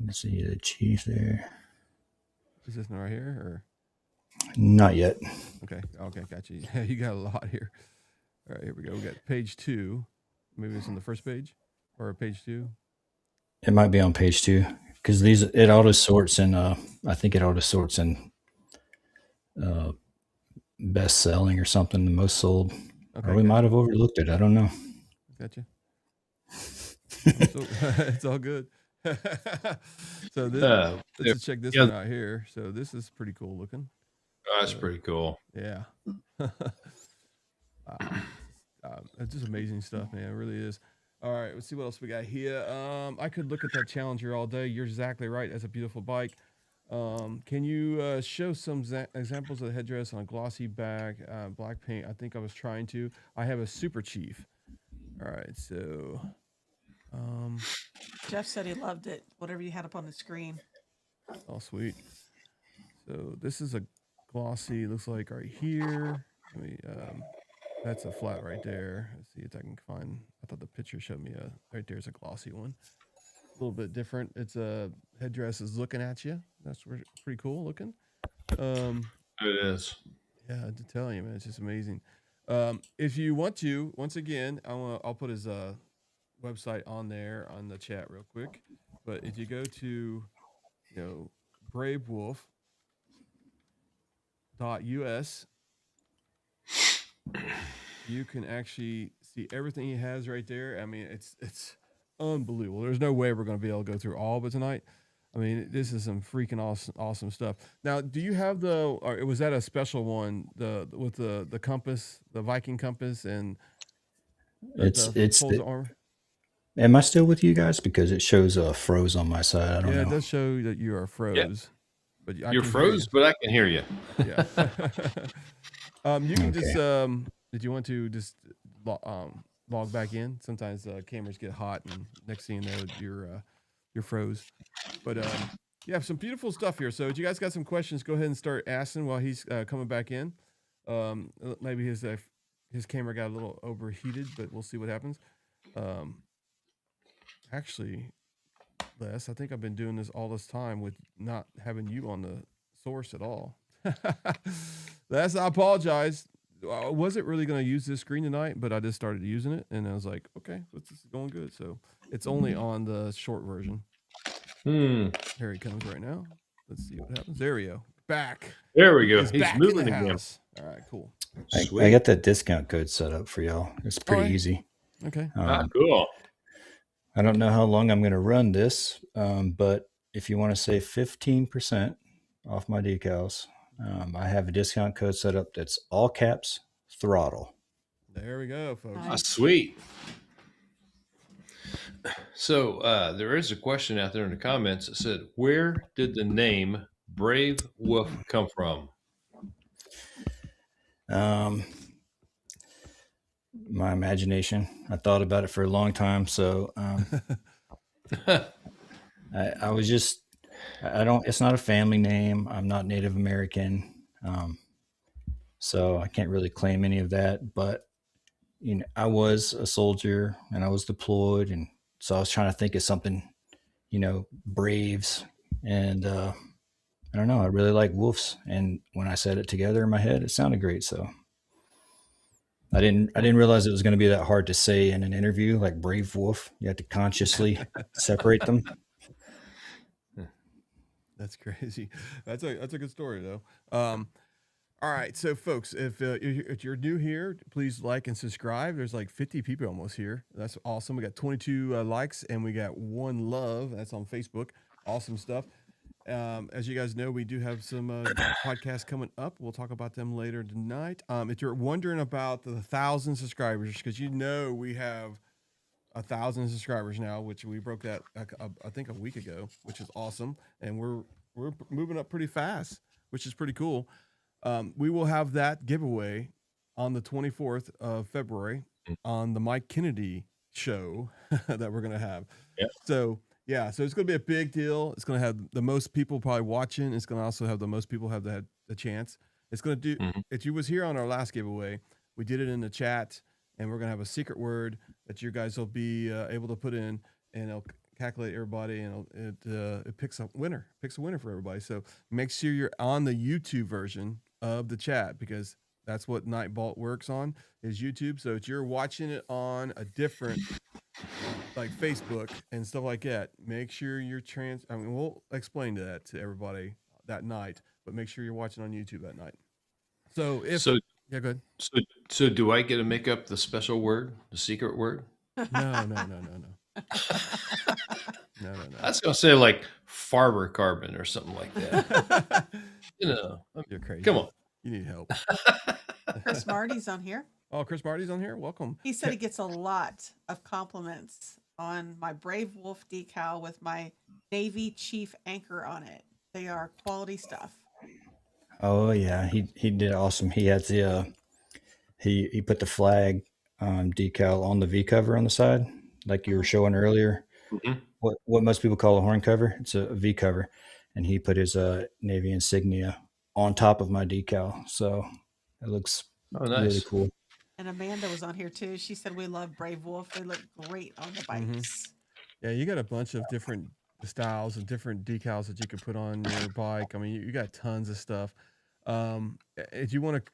S4: Let's see the chief there.
S2: Is this one right here or?
S4: Not yet.
S2: Okay, got you. Yeah, you got a lot here. All right, here we go. We got page 2. Maybe it's on the first page or page 2.
S4: It might be on page 2. because it auto sorts in. I think it auto sorts in best selling or something, the most sold.
S2: Okay,
S4: Or we might have overlooked it. I don't know.
S2: Gotcha. It's all good. So let's check this one out here. So this is pretty cool looking.
S1: That's pretty cool.
S2: Yeah. It's just amazing stuff, man. It really is. All right, let's see what else we got here. I could look at that Challenger all day. You're exactly right. That's a beautiful bike. Can you show some examples of the headdress on a glossy back, black paint? I think I was trying to. I have a Super Chief. All right, so
S3: Jeff said he loved it. Whatever you had up on the screen.
S2: Oh, sweet. So this is a glossy. Looks like right here. Let me. That's a flat right there. Let's see if I can find. I thought the picture showed me right there's a glossy one. A little bit different. It's a headdress is looking at you. That's pretty cool looking.
S1: It is.
S2: Yeah, to tell you, man, it's just amazing. If you want to, once again, I'll put his website on there on the chat real quick. But if you go to, bravewolf.us, you can actually see everything he has right there. I mean, it's unbelievable. There's no way we're going to be able to go through all of it tonight. I mean, this is some freaking awesome stuff. Now, do you have or was that a special one, with the compass, the Viking compass, and
S4: it's
S2: armor?
S4: Am I still with you guys? Because it shows froze on my side. I don't know.
S2: Yeah, it does show that you are froze.
S1: Yeah.
S2: But
S1: you're froze, but I can hear you.
S2: Yeah. You can just did you want to just log back in? Sometimes cameras get hot, and next thing you know, you're froze. But yeah, some beautiful stuff here. So if you guys got some questions, go ahead and start asking while he's coming back in. Maybe his camera got a little overheated, but we'll see what happens. Actually, Les, I think I've been doing this all this time with not having you on the source at all. Les, I apologize. I wasn't really going to use this screen tonight, but I just started using it, and I was like, okay, this is going good. So it's only on the short version. Here he comes right now. Let's see what happens. There we go. Back.
S1: There we go. He's moving again.
S2: All right, cool.
S4: I got that discount code set up for y'all. It's pretty easy.
S2: Okay.
S1: Cool.
S4: I don't know how long I'm going to run this, but if you want to save 15% off my decals, I have a discount code set up that's all caps Throttle.
S2: There we go, folks.
S1: Sweet. So there is a question out there in the comments that said, where did the name Brave Wolf come from?
S4: My imagination. I thought about it for a long time. So I was just, it's not a family name. I'm not Native American. So I can't really claim any of that, but I was a soldier and I was deployed. And so I was trying to think of something, Braves. And I don't know. I really like wolves. And when I said it together in my head, it sounded great. So I didn't realize it was going to be that hard to say in an interview, like Brave Wolf. You have to consciously separate them.
S2: That's crazy. That's a good story though. All right, so folks, if you're new here, please like and subscribe. There's like 50 people almost here. That's awesome. We got 22 likes and we got 1 love. That's on Facebook. Awesome stuff. As you guys know, we do have some podcasts coming up. We'll talk about them later tonight. If you're wondering about the 1,000 subscribers, because we have 1,000 subscribers now, which we broke that I think a week ago, which is awesome, and we're moving up pretty fast, which is pretty cool. We will have that giveaway on the 24th of February on the Mike Kennedy show that we're gonna have.
S1: Yeah.
S2: So it's going to be a big deal. It's going to have the most people probably watching. It's going to also have the most people have the chance. It's going to do, if you was here on our last giveaway, we did it in the chat, and we're going to have a secret word that you guys will be able to put in, and it'll calculate everybody, and it picks a winner for everybody. So make sure you're on the YouTube version of the chat, because that's what Nightbolt works on, is YouTube. So if you're watching it on a different like Facebook and stuff like that, make sure you're I mean, we'll explain that to everybody that night, but make sure you're watching on YouTube that night. So
S1: So
S2: yeah, go ahead.
S1: so do I get to make up the special word, the secret word?
S2: No. No.
S1: I was gonna say like Farber carbon or something like that.
S2: You're crazy.
S1: Come on.
S2: You need help.
S3: Chris Marty's on here.
S2: Oh, Chris Marty's on here. Welcome.
S3: He said he gets a lot of compliments on my Brave Wolf decal with my Navy Chief anchor on it. They are quality stuff.
S4: Oh yeah, he did awesome. He had the he put the flag decal on the V cover on the side, like you were showing earlier.
S1: Mhm.
S4: What most people call a horn cover. It's a V cover, and he put his Navy insignia on top of my decal. So it looks really cool.
S3: And Amanda was on here too. She said we love Brave Wolf. They look great on the bikes.
S2: Yeah, you got a bunch of different styles and different decals that you could put on your bike. I mean, you got tons of stuff. If you want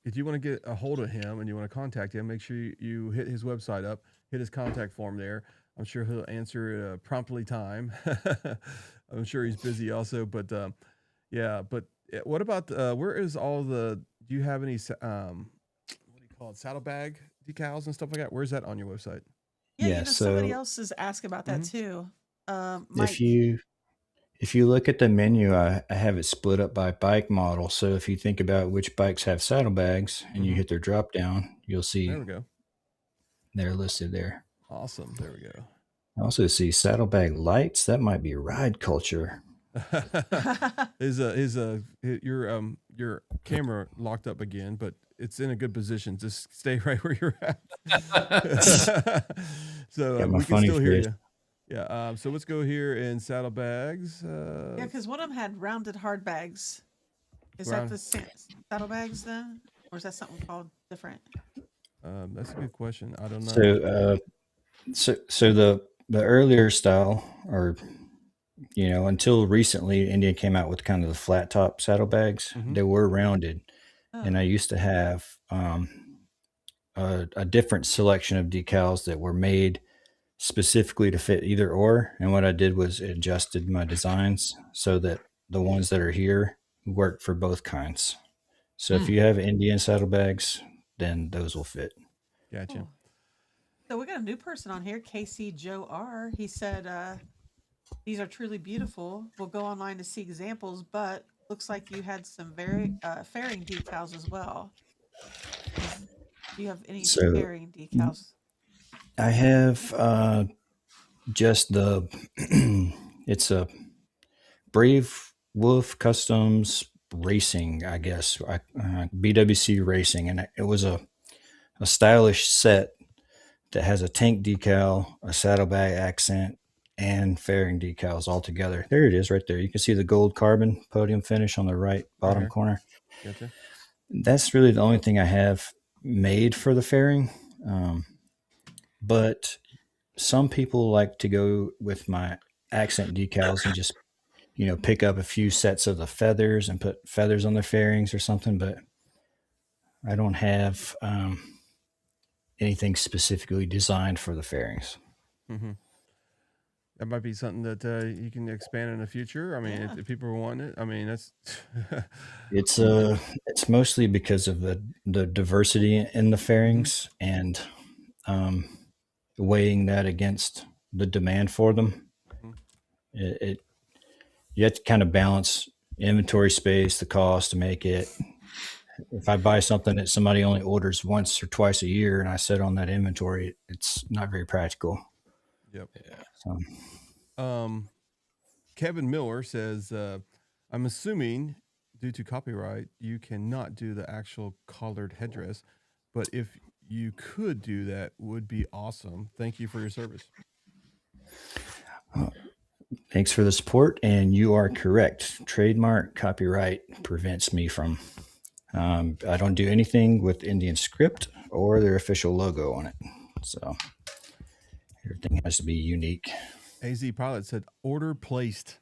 S2: to get a hold of him and you want to contact him, make sure you hit his website up, hit his contact form there. I'm sure he'll answer at a promptly time. I'm sure he's busy also, but yeah. But what about where is all the? Do you have any what do you call it, saddlebag decals and stuff like that? Where's that on your website?
S3: Yeah, somebody else is asking about that too. Mike.
S4: If you look at the menu, I have it split up by bike model. So if you think about which bikes have saddlebags and you hit their drop down, you'll see.
S2: There we go.
S4: They're listed there.
S2: Awesome. There we go.
S4: I also see saddlebag lights. That might be ride culture.
S2: Your camera locked up again, but it's in a good position. Just stay right where you're at. So we can still hear you. Yeah. So let's go here in saddlebags.
S3: Yeah, because one of them had rounded hard bags. Is that the saddlebags then, or is that something called different?
S2: That's a good question. I don't know.
S4: So the earlier style, or until recently, Indian came out with kind of the flat top saddlebags. They were rounded, and I used to have a different selection of decals that were made specifically to fit either or. And what I did was adjusted my designs so that the ones that are here work for both kinds. So if you have Indian saddlebags, then those will fit.
S2: Gotcha.
S3: Cool. So we got a new person on here, Casey Joe R. He said, these are truly beautiful. We'll go online to see examples, but looks like you had some very fairing decals as well. Do you have any fairing decals?
S4: I have just the it's a Brave Wolf Customs Racing, I guess, BWC Racing, and it was a stylish set that has a tank decal, a saddlebag accent, and fairing decals all together. There it is right there. You can see the gold carbon podium finish on the right bottom corner.
S2: Gotcha.
S4: That's really the only thing I have made for the fairing. But some people like to go with my accent decals and just, pick up a few sets of the feathers and put feathers on their fairings or something. But I don't have anything specifically designed for the fairings.
S2: Mm-hmm. That might be something that you can expand in the future. I mean, if people want it, I mean, that's
S4: it's mostly because of the diversity in the fairings and weighing that against the demand for them. You have to kind of balance inventory space, the cost to make it. If I buy something that somebody only orders once or twice a year and I sit on that inventory, it's not very practical.
S2: Yep.
S4: Yeah. So,
S2: Kevin Miller says, I'm assuming due to copyright, you cannot do the actual collared headdress, but if you could do that, would be awesome. Thank you for your service.
S4: Thanks for the support, and you are correct. Trademark copyright prevents me from. I don't do anything with Indian script or their official logo on it, so everything has to be unique.
S2: AZ Pilot said, "Order placed."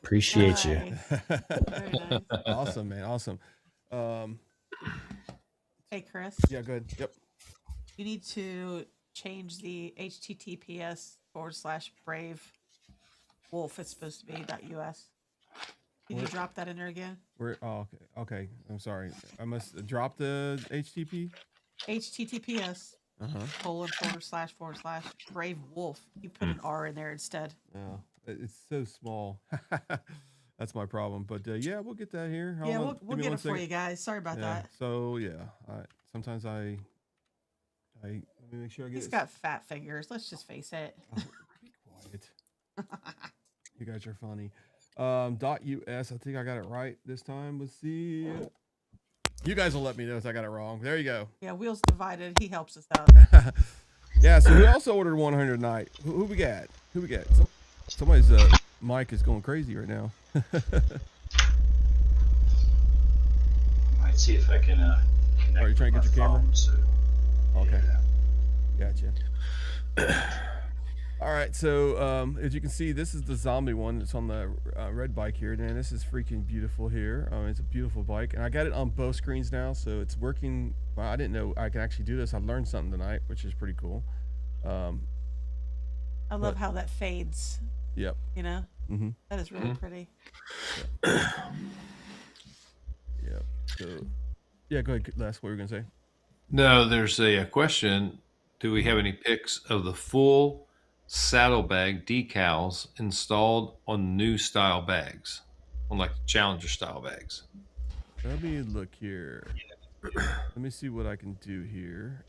S4: Appreciate you.
S3: Very nice.
S2: Awesome, man. Awesome.
S3: Hey, Chris.
S2: Yeah, go ahead. Yep.
S3: You need to change the HTTPS/Brave Wolf. It's supposed to be .us. Can you drop that in there again?
S2: Okay. I'm sorry. I must drop the HTTP.
S3: HTTPS // Brave Wolf. You put an R in there instead.
S2: Oh, it's so small. That's my problem. But yeah, we'll get that here.
S3: Yeah, we'll get it for you guys. Sorry about that.
S2: So yeah, sometimes I let me make sure I get.
S3: He's got fat fingers. Let's just face it.
S2: Oh, be quiet. You guys are funny. .us. I think I got it right this time. Let's see. You guys will let me know if I got it wrong. There you go.
S3: Yeah, Wheels Divided. He helps us out.
S2: Yeah. So we also ordered 100 night. Who we got? Who we got? Somebody's mic is going crazy right now.
S4: Might see if I can connect.
S2: Are you trying to get your camera? Okay.
S4: Yeah.
S2: Gotcha. All right, so as you can see, this is the zombie one. It's on the red bike here. Man, this is freaking beautiful here. It's a beautiful bike, and I got it on both screens now, so it's working. Well, I didn't know I could actually do this. I learned something tonight, which is pretty cool.
S3: I love how that fades.
S2: Yep.
S3: You know? Mm-hmm. That is really pretty.
S2: Yep. So, yeah, go ahead, Les. What were you going to say?
S1: No, there's a question. Do we have any pics of the full saddlebag decals installed on new style bags, on like Challenger style bags?
S2: Let me look here. Let me see what I can do here.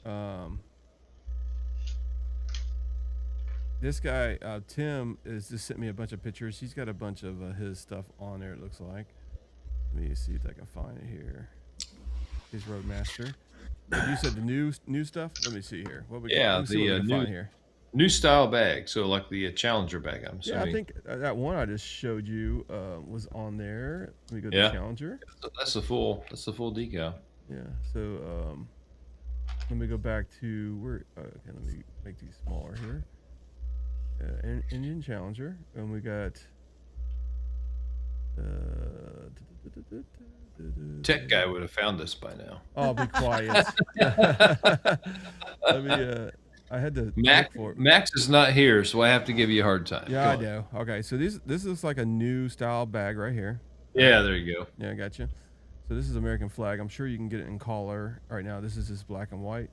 S2: This guy, Tim, is just sent me a bunch of pictures. He's got a bunch of his stuff on there, it looks like. Let me see if I can find it here. His Roadmaster. You said the new stuff? Let me see here. What we got?
S1: The new style bag. So like the Challenger bag, I'm assuming.
S2: Yeah, I think that one I just showed you was on there. Let me go to the Challenger.
S1: That's the full decal.
S2: Yeah. So let me go back to where. Okay, let me make these smaller here. Indian Challenger, and we got.
S1: Tech guy would have found this by now.
S2: Oh, be quiet. Let me. I had to. Max
S1: is not here, so I have to give you a hard time.
S2: Yeah, I know. Okay, so this is like a new style bag right here.
S1: Yeah, there you go.
S2: Yeah, I got you. So this is American flag. I'm sure you can get it in color right now. This is just black and white.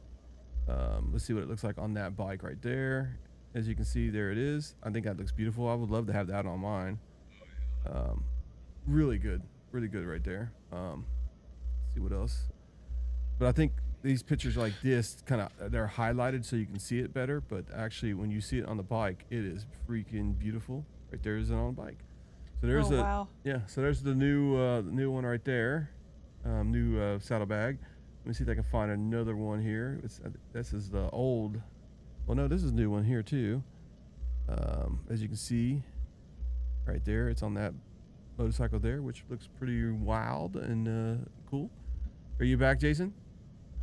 S2: Let's see what it looks like on that bike right there. As you can see, there it is. I think that looks beautiful. I would love to have that on mine. Really good right there. Let's see what else. But I think these pictures like this they're highlighted so you can see it better. But actually, when you see it on the bike, it is freaking beautiful. Right there is it on the bike. So there's
S3: wow.
S2: Yeah. So there's the new one right there. New saddlebag. Let me see if I can find another one here. This is the old. Well, no, this is a new one here too. As you can see, right there, it's on that motorcycle there, which looks pretty wild and cool. Are you back, Jason?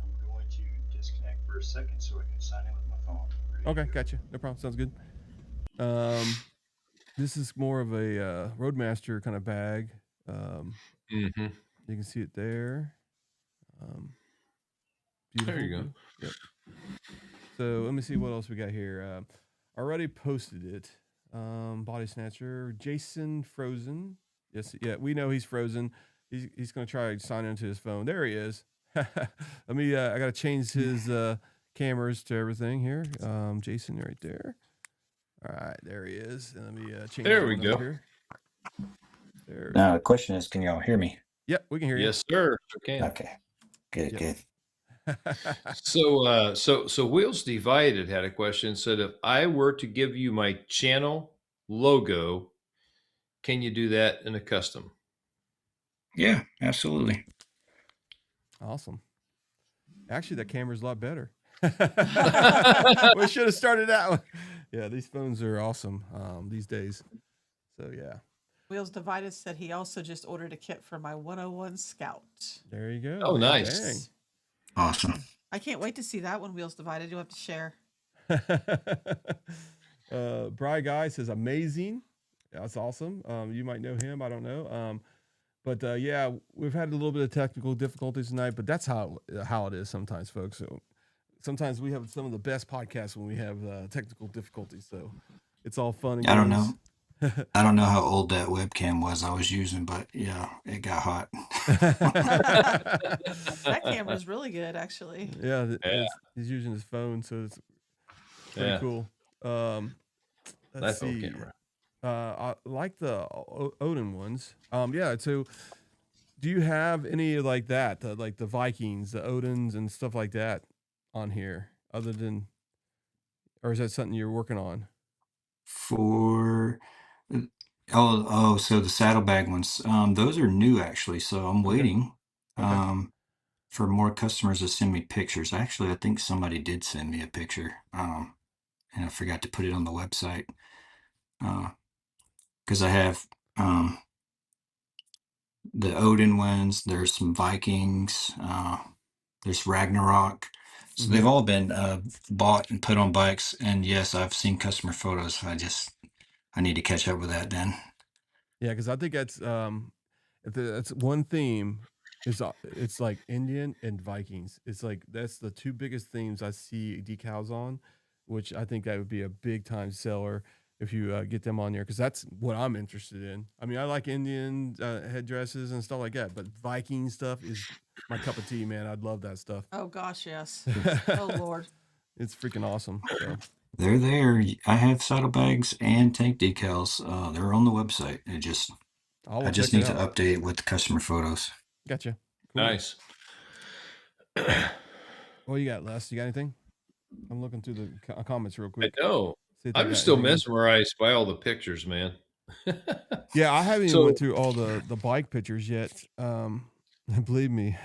S4: I'm going to disconnect for a second so I can sign in with my phone.
S2: Okay, gotcha. No problem. Sounds good. This is more of a Roadmaster kind of bag. You can see it there.
S1: There you go.
S2: Yep. So let me see what else we got here. Already posted it. Body Snatcher, Jason Frozen. Yes, yeah, we know he's frozen. He's gonna try to sign into his phone. There he is. Let me. I gotta change his cameras to everything here. Jason, right there. All right, there he is. And let me change.
S1: There we go.
S2: Here. There.
S4: Now the question is, can y'all hear me?
S2: Yep, we can hear you.
S1: Yes, sir. Okay.
S4: Okay. Good.
S2: Yep.
S4: Good.
S1: So Wheels Divided had a question. Said, if I were to give you my channel logo, can you do that in a custom?
S4: Yeah, absolutely.
S2: Awesome. Actually, that camera's a lot better. We should have started that one. Yeah, these phones are awesome these days. So yeah.
S3: Wheels Divided said he also just ordered a kit for my 101 Scout.
S2: There you go.
S1: Oh, nice.
S2: Dang.
S4: Awesome.
S3: I can't wait to see that one, Wheels Divided. You'll have to share.
S2: Bry Guy says amazing. That's awesome. You might know him. I don't know. But yeah, we've had a little bit of technical difficulties tonight, but that's how it is sometimes, folks. So sometimes we have some of the best podcasts when we have technical difficulties. So it's all fun and
S4: I don't
S2: games.
S4: know. I don't know how old that webcam was I was using, but yeah, it got hot.
S3: That camera's really good, actually.
S2: Yeah, he's using his phone, so it's pretty cool. Let's
S1: That's old
S2: see.
S1: camera.
S2: I like the Odin ones. Yeah. So, do you have any like that, like the Vikings, the Odins, and stuff like that on here, other than, or is that something you're working on?
S4: For so the saddlebag ones, those are new actually. So I'm waiting
S2: Okay.
S4: for more customers to send me pictures. Actually, I think somebody did send me a picture, and I forgot to put it on the website because I have the Odin ones. There's some Vikings. There's Ragnarok. So they've all been bought and put on bikes. And yes, I've seen customer photos. I need to catch up with that then.
S2: Yeah, because I think that's if that's one theme is it's like Indian and Vikings. It's like that's the two biggest themes I see decals on, which I think that would be a big time seller if you get them on there, because that's what I'm interested in. I mean, I like Indian headdresses and stuff like that, but Viking stuff is my cup of tea, man. I'd love that stuff.
S3: Oh gosh, yes. Oh Lord.
S2: It's freaking awesome. So.
S4: They're there. I have saddlebags and tank decals. They're on the website. I just need to update it with the customer photos.
S2: Gotcha. Cool.
S1: Nice.
S2: What you got, Les? You got anything? I'm looking through the comments real quick.
S1: I know. I'm just still mesmerized by all the pictures, man.
S2: Yeah, I haven't even went through all the bike pictures yet. Believe me,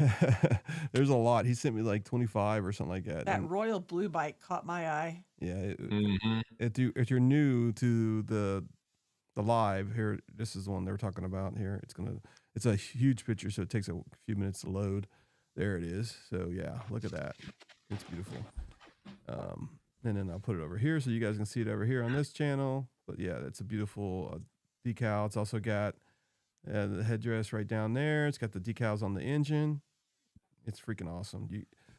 S2: there's a lot. He sent me like 25 or something like that.
S3: That royal blue bike caught my eye.
S2: Yeah. If you're new to the live here, this is the one they're talking about here. It's a huge picture, so it takes a few minutes to load. There it is. So yeah, look at that. It's beautiful. And then I'll put it over here so you guys can see it over here on this channel. But yeah, it's a beautiful decal. It's also got the headdress right down there. It's got the decals on the engine. It's freaking awesome.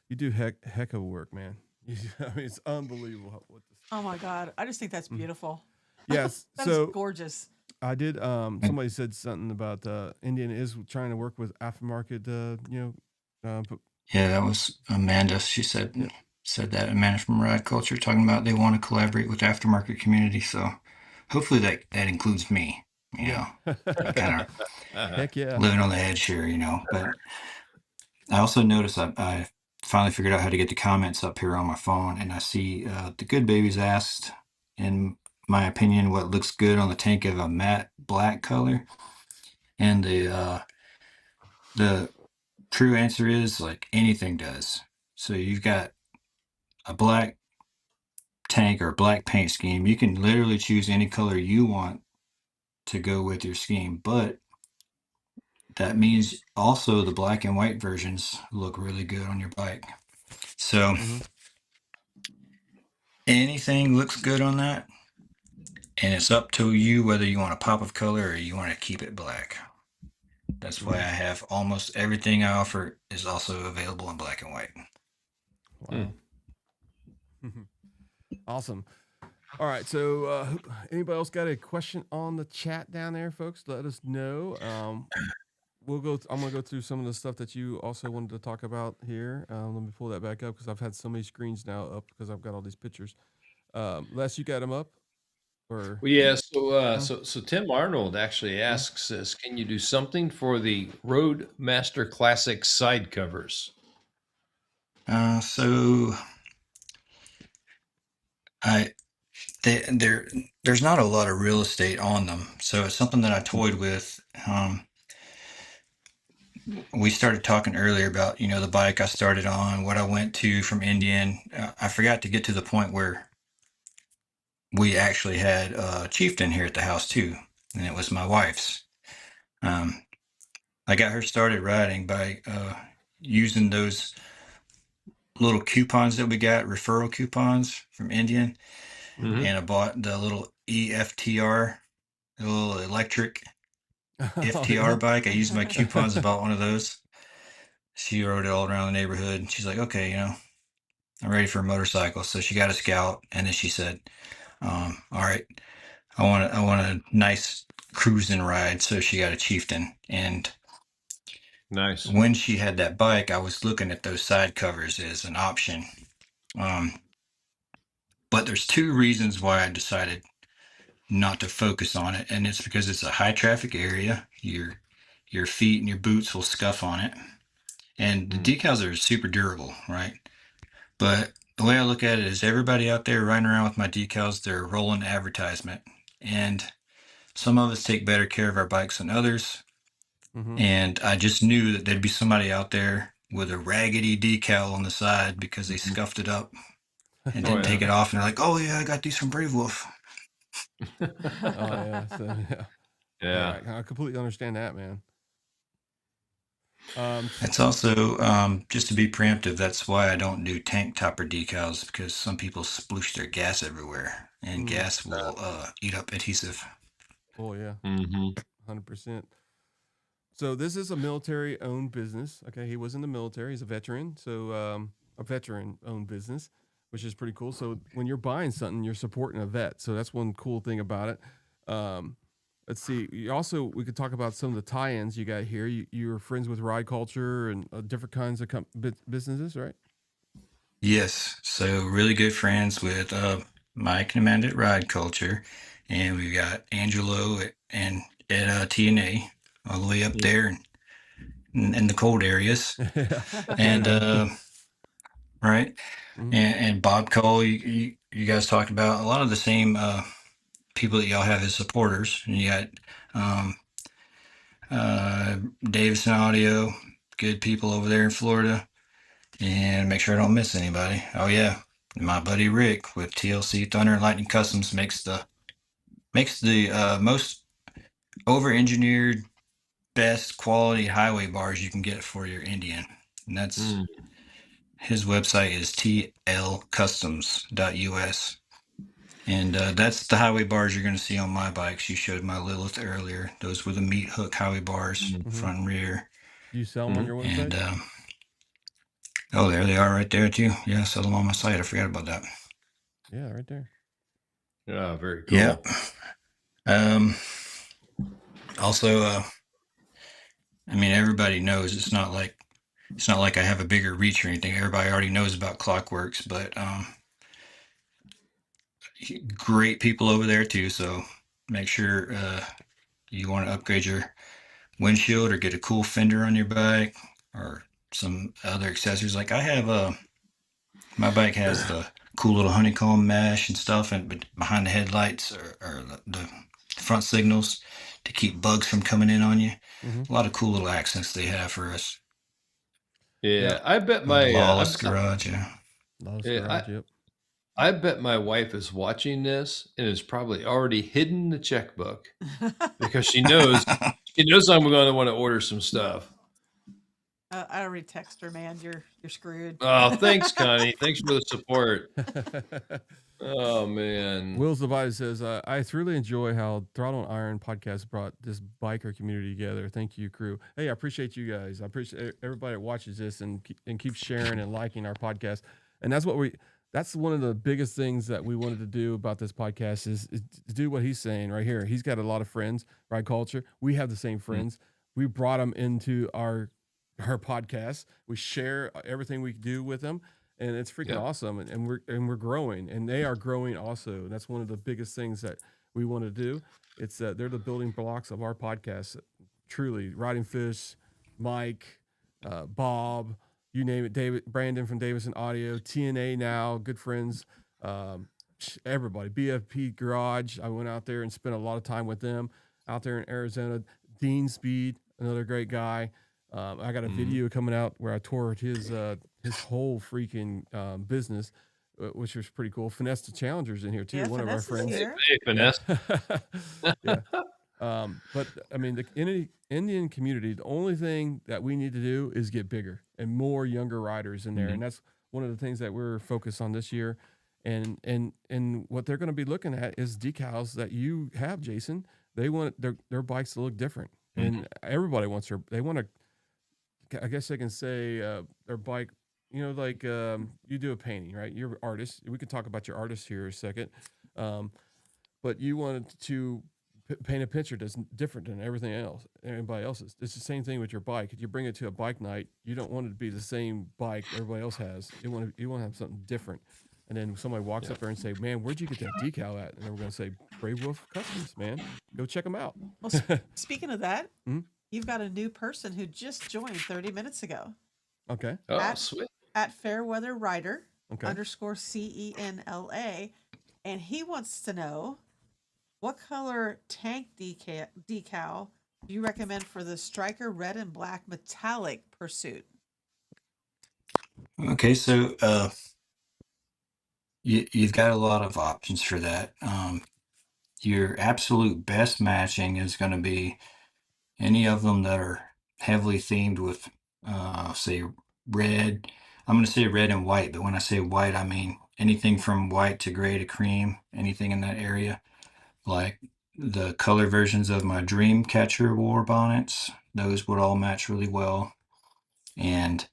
S2: You do heck of work, man. I mean, it's unbelievable what this.
S3: Oh my God, I just think that's beautiful.
S2: Yes,
S3: that's gorgeous.
S2: I did. Somebody said something about Indian is trying to work with aftermarket.
S4: Yeah, that was Amanda. She said that Amanda from Ride Culture talking about they want to collaborate with the aftermarket community. So hopefully that includes me. You know, kind of
S2: heck yeah,
S4: living on the edge here. But I also noticed I finally figured out how to get the comments up here on my phone, and I see the Good Babies asked, in my opinion, what looks good on the tank of a matte black color, and the true answer is like anything does. So you've got a black tank or a black paint scheme. You can literally choose any color you want to go with your scheme, but that means also the black and white versions look really good on your bike. So anything looks good on that, and it's up to you whether you want a pop of color or you want to keep it black. That's why I have almost everything I offer is also available in black and white.
S2: Wow. Awesome. All right. So anybody else got a question on the chat down there, folks? Let us know. I'm gonna go through some of the stuff that you also wanted to talk about here. Let me pull that back up because I've had so many screens now up because I've got all these pictures. Les, you got them up? Or
S1: well, yeah. So Tim Arnold actually asks us, can you do something for the Roadmaster Classic side covers?
S4: There's not a lot of real estate on them, so it's something that I toyed with. We started talking earlier about the bike I started on, what I went to from Indian. I forgot to get to the point where we actually had a chieftain here at the house too, and it was my wife's. I got her started riding by using those little coupons that we got, referral coupons from Indian, and I bought the little EFTR, the little electric FTR bike. I used my coupons, about one of those. She rode it all around the neighborhood, and she's like, okay, I'm ready for a motorcycle. So she got a Scout, and then she said, all right, I want a nice cruising ride. So she got a Chieftain. And
S1: Nice.
S4: when she had that bike, I was looking at those side covers as an option. But there's two reasons why I decided not to focus on it, and it's because it's a high traffic area. Your feet and your boots will scuff on it, and the decals are super durable, right? But the way I look at it is everybody out there riding around with my decals, they're a rolling advertisement, and some of us take better care of our bikes than others. And I just knew that there'd be somebody out there with a raggedy decal on the side because they scuffed it up and didn't take it off, and they're like, "Oh yeah, I got these from Brave Wolf."
S2: Oh yeah, so, yeah.
S1: Yeah.
S2: I completely understand that, man.
S4: It's also just to be preemptive. That's why I don't do tank topper decals, because some people sploosh their gas everywhere, and gas will eat up adhesive.
S2: Oh yeah,
S1: 100%.
S2: So this is a military-owned business. Okay, he was in the military. He's a veteran, so a veteran-owned business, which is pretty cool. So when you're buying something, you're supporting a vet. So that's one cool thing about it. Let's see. We could talk about some of the tie-ins you got here. You're friends with Ride Culture and different kinds of businesses, right?
S4: Yes. So really good friends with Mike and Amanda at Ride Culture, and we've got Angelo at TNA all the way up there in the cold areas, and right, and Bob Cole. You guys talked about a lot of the same people that y'all have as supporters, and you got Davison Audio, good people over there in Florida, and make sure I don't miss anybody. Oh yeah, my buddy Rick with TLC Thunder and Lightning Customs makes the most over-engineered, best quality highway bars you can get for your Indian, and that's his website is tlcustoms.us. And that's the highway bars you're going to see on my bikes. You showed my Lilith earlier. Those were the meat hook highway bars, front and rear.
S2: Do you sell them on your website?
S4: And oh, there they are right there too. Yeah, sell them on my site. I forgot about that.
S2: Yeah, right there.
S1: Yeah, very cool.
S4: Yeah. Also, I mean, everybody knows it's not like I have a bigger reach or anything. Everybody already knows about Clockworks, but great people over there too. So make sure you want to upgrade your windshield or get a cool fender on your bike or some other accessories. Like I have my bike has the cool little honeycomb mesh and stuff, and behind the headlights or the front signals to keep bugs from coming in on you. A lot of cool little accents they have for us.
S1: Yeah, I bet my
S4: Lawless Garage.
S2: Lawless Garage. Yep.
S1: I bet my wife is watching this and has probably already hidden the checkbook because she knows I'm going to want to order some stuff.
S3: I already text her, man. You're screwed.
S1: Oh, thanks, Connie. Thanks for the support. Oh man.
S2: Will's Divided says, I truly enjoy how Throttle Iron podcast brought this biker community together. Thank you, crew. Hey, I appreciate you guys. I appreciate everybody that watches this and keeps sharing and liking our podcast. And that's one of the biggest things that we wanted to do about this podcast is to do what he's saying right here. He's got a lot of friends, Ride Culture. We have the same friends. We brought them into our podcast. We share everything we do with them. And it's freaking awesome, and we're growing, and they are growing also. And that's one of the biggest things that we want to do. It's they're the building blocks of our podcast. Truly, Riding Fish, Mike, Bob, you name it, Brandon from Davison Audio, TNA now, good friends, everybody. BFP Garage. I went out there and spent a lot of time with them out there in Arizona. Dean Speed, another great guy. I got a video coming out where I toured his whole freaking business, which was pretty cool. Finesse the Challengers in here too.
S3: Yeah,
S2: one of our friends.
S1: Hey, Finesse.
S2: Yeah. But I mean, the Indian community, the only thing that we need to do is get bigger and more younger riders in there. And that's one of the things that we're focused on this year. And what they're going to be looking at is decals that you have, Jason. They want their bikes to look different. And everybody wants they want to, I guess I can say their bike like you do a painting, right? You're an artist. We can talk about your artist here a second. But you wanted to paint a picture that's different than everybody else's. It's the same thing with your bike. If you bring it to a bike night, you don't want it to be the same bike everybody else has. You want to have something different. And then somebody walks up there and say, "Man, where'd you get that decal at?" And then we're going to say, "Brave Wolf Customs, man. Go check them out."
S3: Well, speaking of that, you've got a new person who just joined 30 minutes ago.
S2: Okay.
S1: Oh, sweet.
S3: At Fairweather Rider
S2: Okay.
S3: _CENLA. And he wants to know, what color tank decal do you recommend for the Striker Red and Black Metallic Pursuit?
S4: Okay, so you've got a lot of options for that. Your absolute best matching is going to be any of them that are heavily themed with, say, red. I'm going to say red and white, but when I say white, I mean anything from white to gray to cream, anything in that area. Like the color versions of my Dreamcatcher war bonnets, those would all match really well. And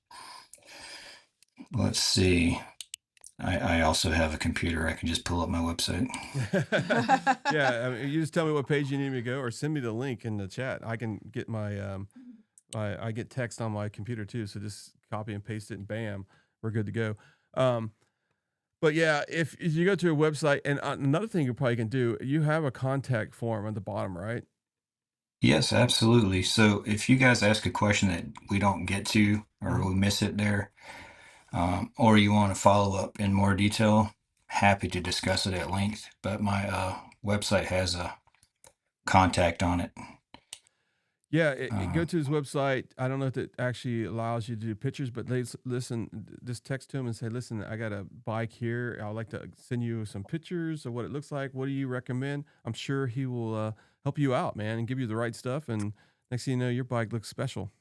S4: let's see. I also have a computer. I can just pull up my website.
S2: Yeah, I mean, you just tell me what page you need me to go, or send me the link in the chat. I can get my I get text on my computer too, so just copy and paste it, and bam, we're good to go. But yeah, if you go to a website, and another thing you probably can do, you have a contact form at the bottom, right?
S4: Yes, absolutely. So if you guys ask a question that we don't get to, or we miss it there, or you want to follow up in more detail, happy to discuss it at length. But my website has a contact on it.
S2: Yeah, go to his website. I don't know if it actually allows you to do pictures, but listen, just text to him and say, "Listen, I got a bike here. I'd like to send you some pictures of what it looks like. What do you recommend?" I'm sure he will help you out, man, and give you the right stuff. And next thing you know, your bike looks special.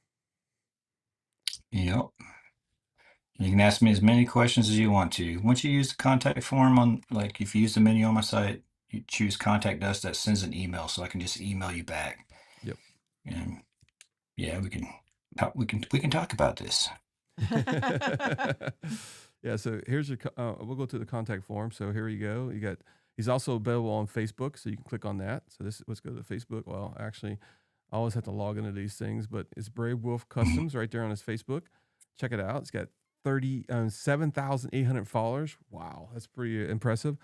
S4: Yep. You can ask me as many questions as you want to. Once you use the contact form on, like if you use the menu on my site, you choose contact us, that sends an email, so I can just email you back.
S2: Yep.
S4: And yeah, we can talk about this.
S2: Yeah. So here's your. We'll go to the contact form. So here you go. He's also available on Facebook, so you can click on that. So let's go to Facebook. Well, actually, I always have to log into these things, but it's Brave Wolf Customs right there on his Facebook. Check it out. It's got 7,800 followers. Wow, that's pretty impressive.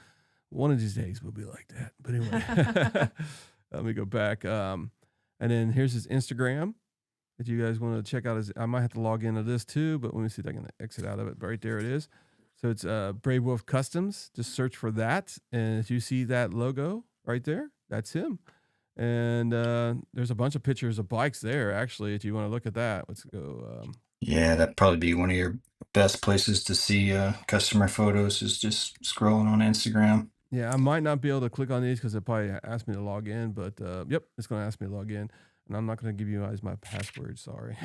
S2: One of these days we'll be like that. But anyway, let me go back. And then here's his Instagram. If you guys want to check out I might have to log into this too, but let me see if I can exit out of it. But right there it is. So it's Brave Wolf Customs. Just search for that, and if you see that logo right there, that's him. And there's a bunch of pictures of bikes there. Actually, if you want to look at that, let's go.
S4: Yeah, that'd probably be one of your best places to see customer photos, is just scrolling on Instagram.
S2: Yeah, I might not be able to click on these because it probably asked me to log in, but yep, it's going to ask me to log in, and I'm not going to give you guys my password. Sorry.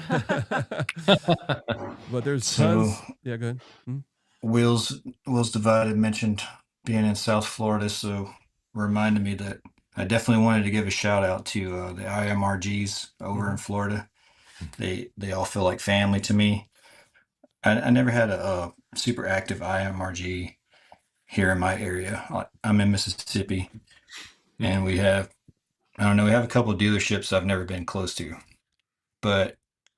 S2: But there's tons. Yeah, go ahead.
S4: Wheels Divided mentioned being in South Florida, so reminded me that I definitely wanted to give a shout out to the IMRGs over in Florida. They all feel like family to me. I never had a super active IMRG here in my area. I'm in Mississippi, and we have a couple of dealerships I've never been close to, but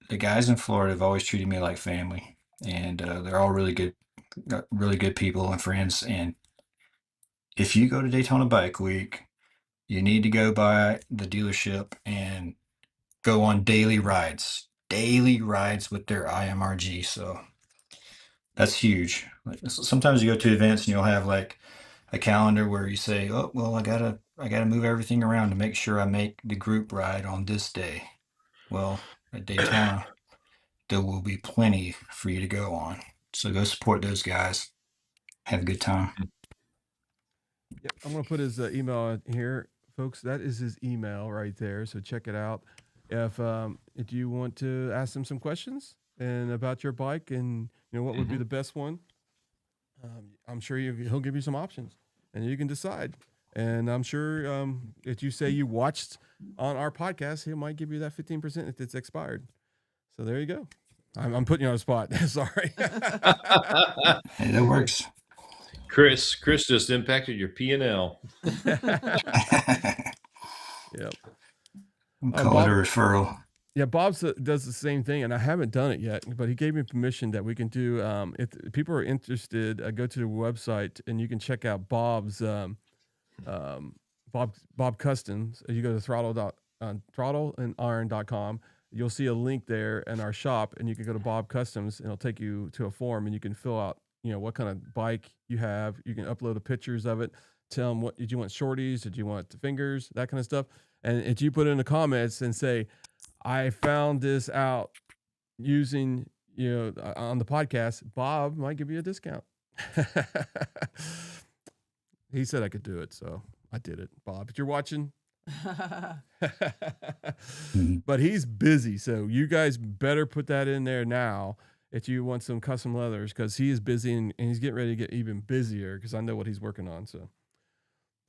S4: the guys in Florida have always treated me like family, and they're all really good people and friends. And if you go to Daytona Bike Week, you need to go by the dealership and go on daily rides with their IMRG. So that's huge. Like, sometimes you go to events and you'll have like a calendar where you say, "Oh, well, I gotta move everything around to make sure I make the group ride on this day." Well, at Daytona, there will be plenty for you to go on. So go support those guys. Have a good time.
S2: Yep, I'm going to put his email here, folks. That is his email right there. So check it out. If you want to ask him some questions and about your bike, and what would be the best one, I'm sure he'll give you some options, and you can decide. And I'm sure if you say you watched on our podcast, he might give you that 15% if it's expired. So there you go. I'm putting you on the spot. Sorry.
S4: Hey, that works.
S1: Chris just impacted your P&L.
S2: Yep.
S4: Call it a referral.
S2: Yeah, Bob does the same thing, and I haven't done it yet, but he gave me permission that we can do. If people are interested, go to the website and you can check out Bob's Bob Customs. You go to throttleiron.com. You'll see a link there in our shop, and you can go to Bob Customs, and it'll take you to a form, and you can fill out, what kind of bike you have. You can upload the pictures of it. Tell them what did you want, shorties? Did you want the fingers? That kind of stuff. And if you put it in the comments and say, I found this out using, on the podcast, Bob might give you a discount. He said I could do it, so I did it. Bob, if you're watching, but he's busy, so you guys better put that in there now if you want some custom leathers, because he is busy and he's getting ready to get even busier because I know what he's working on. So,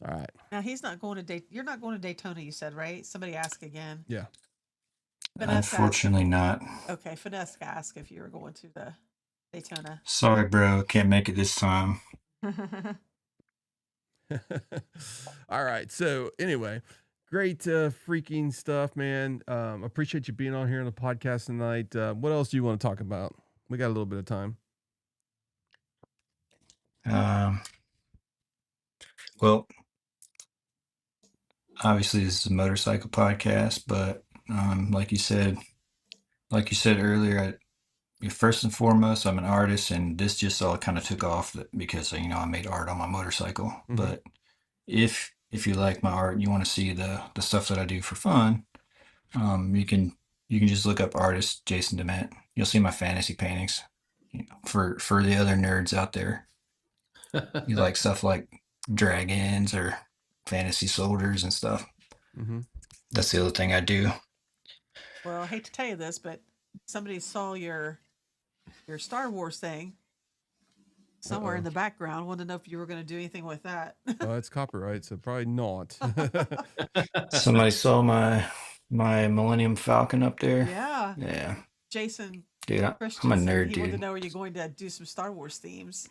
S2: all right.
S3: Now he's not going to You're not going to Daytona, you said, right? Somebody asked again.
S2: Yeah.
S4: Unfortunately not.
S3: Okay, Finesse asked if you were going to the Daytona.
S4: Sorry, bro. Can't make it this time.
S2: All right. So anyway, great freaking stuff, man. Appreciate you being on here on the podcast tonight. What else do you want to talk about? We got a little bit of time.
S4: Well, obviously this is a motorcycle podcast, but like you said earlier, first and foremost, I'm an artist, and this just all kind of took off because I made art on my motorcycle. Mm-hmm. But if you like my art and you want to see the stuff that I do for fun, you can just look up artist Jason Dement. You'll see my fantasy paintings. For the other nerds out there, you like stuff like dragons or fantasy soldiers and stuff. Mm-hmm. That's the other thing I do.
S3: Well, I hate to tell you this, but somebody saw your Star Wars thing somewhere in the background. Wanted to know if you were going to do anything with that.
S2: Oh, it's copyright, so probably not.
S4: Somebody saw my Millennium Falcon up there.
S3: Yeah. Jason.
S4: Dude, I'm a nerd, dude.
S3: He wanted to know were you going to do some Star Wars themes.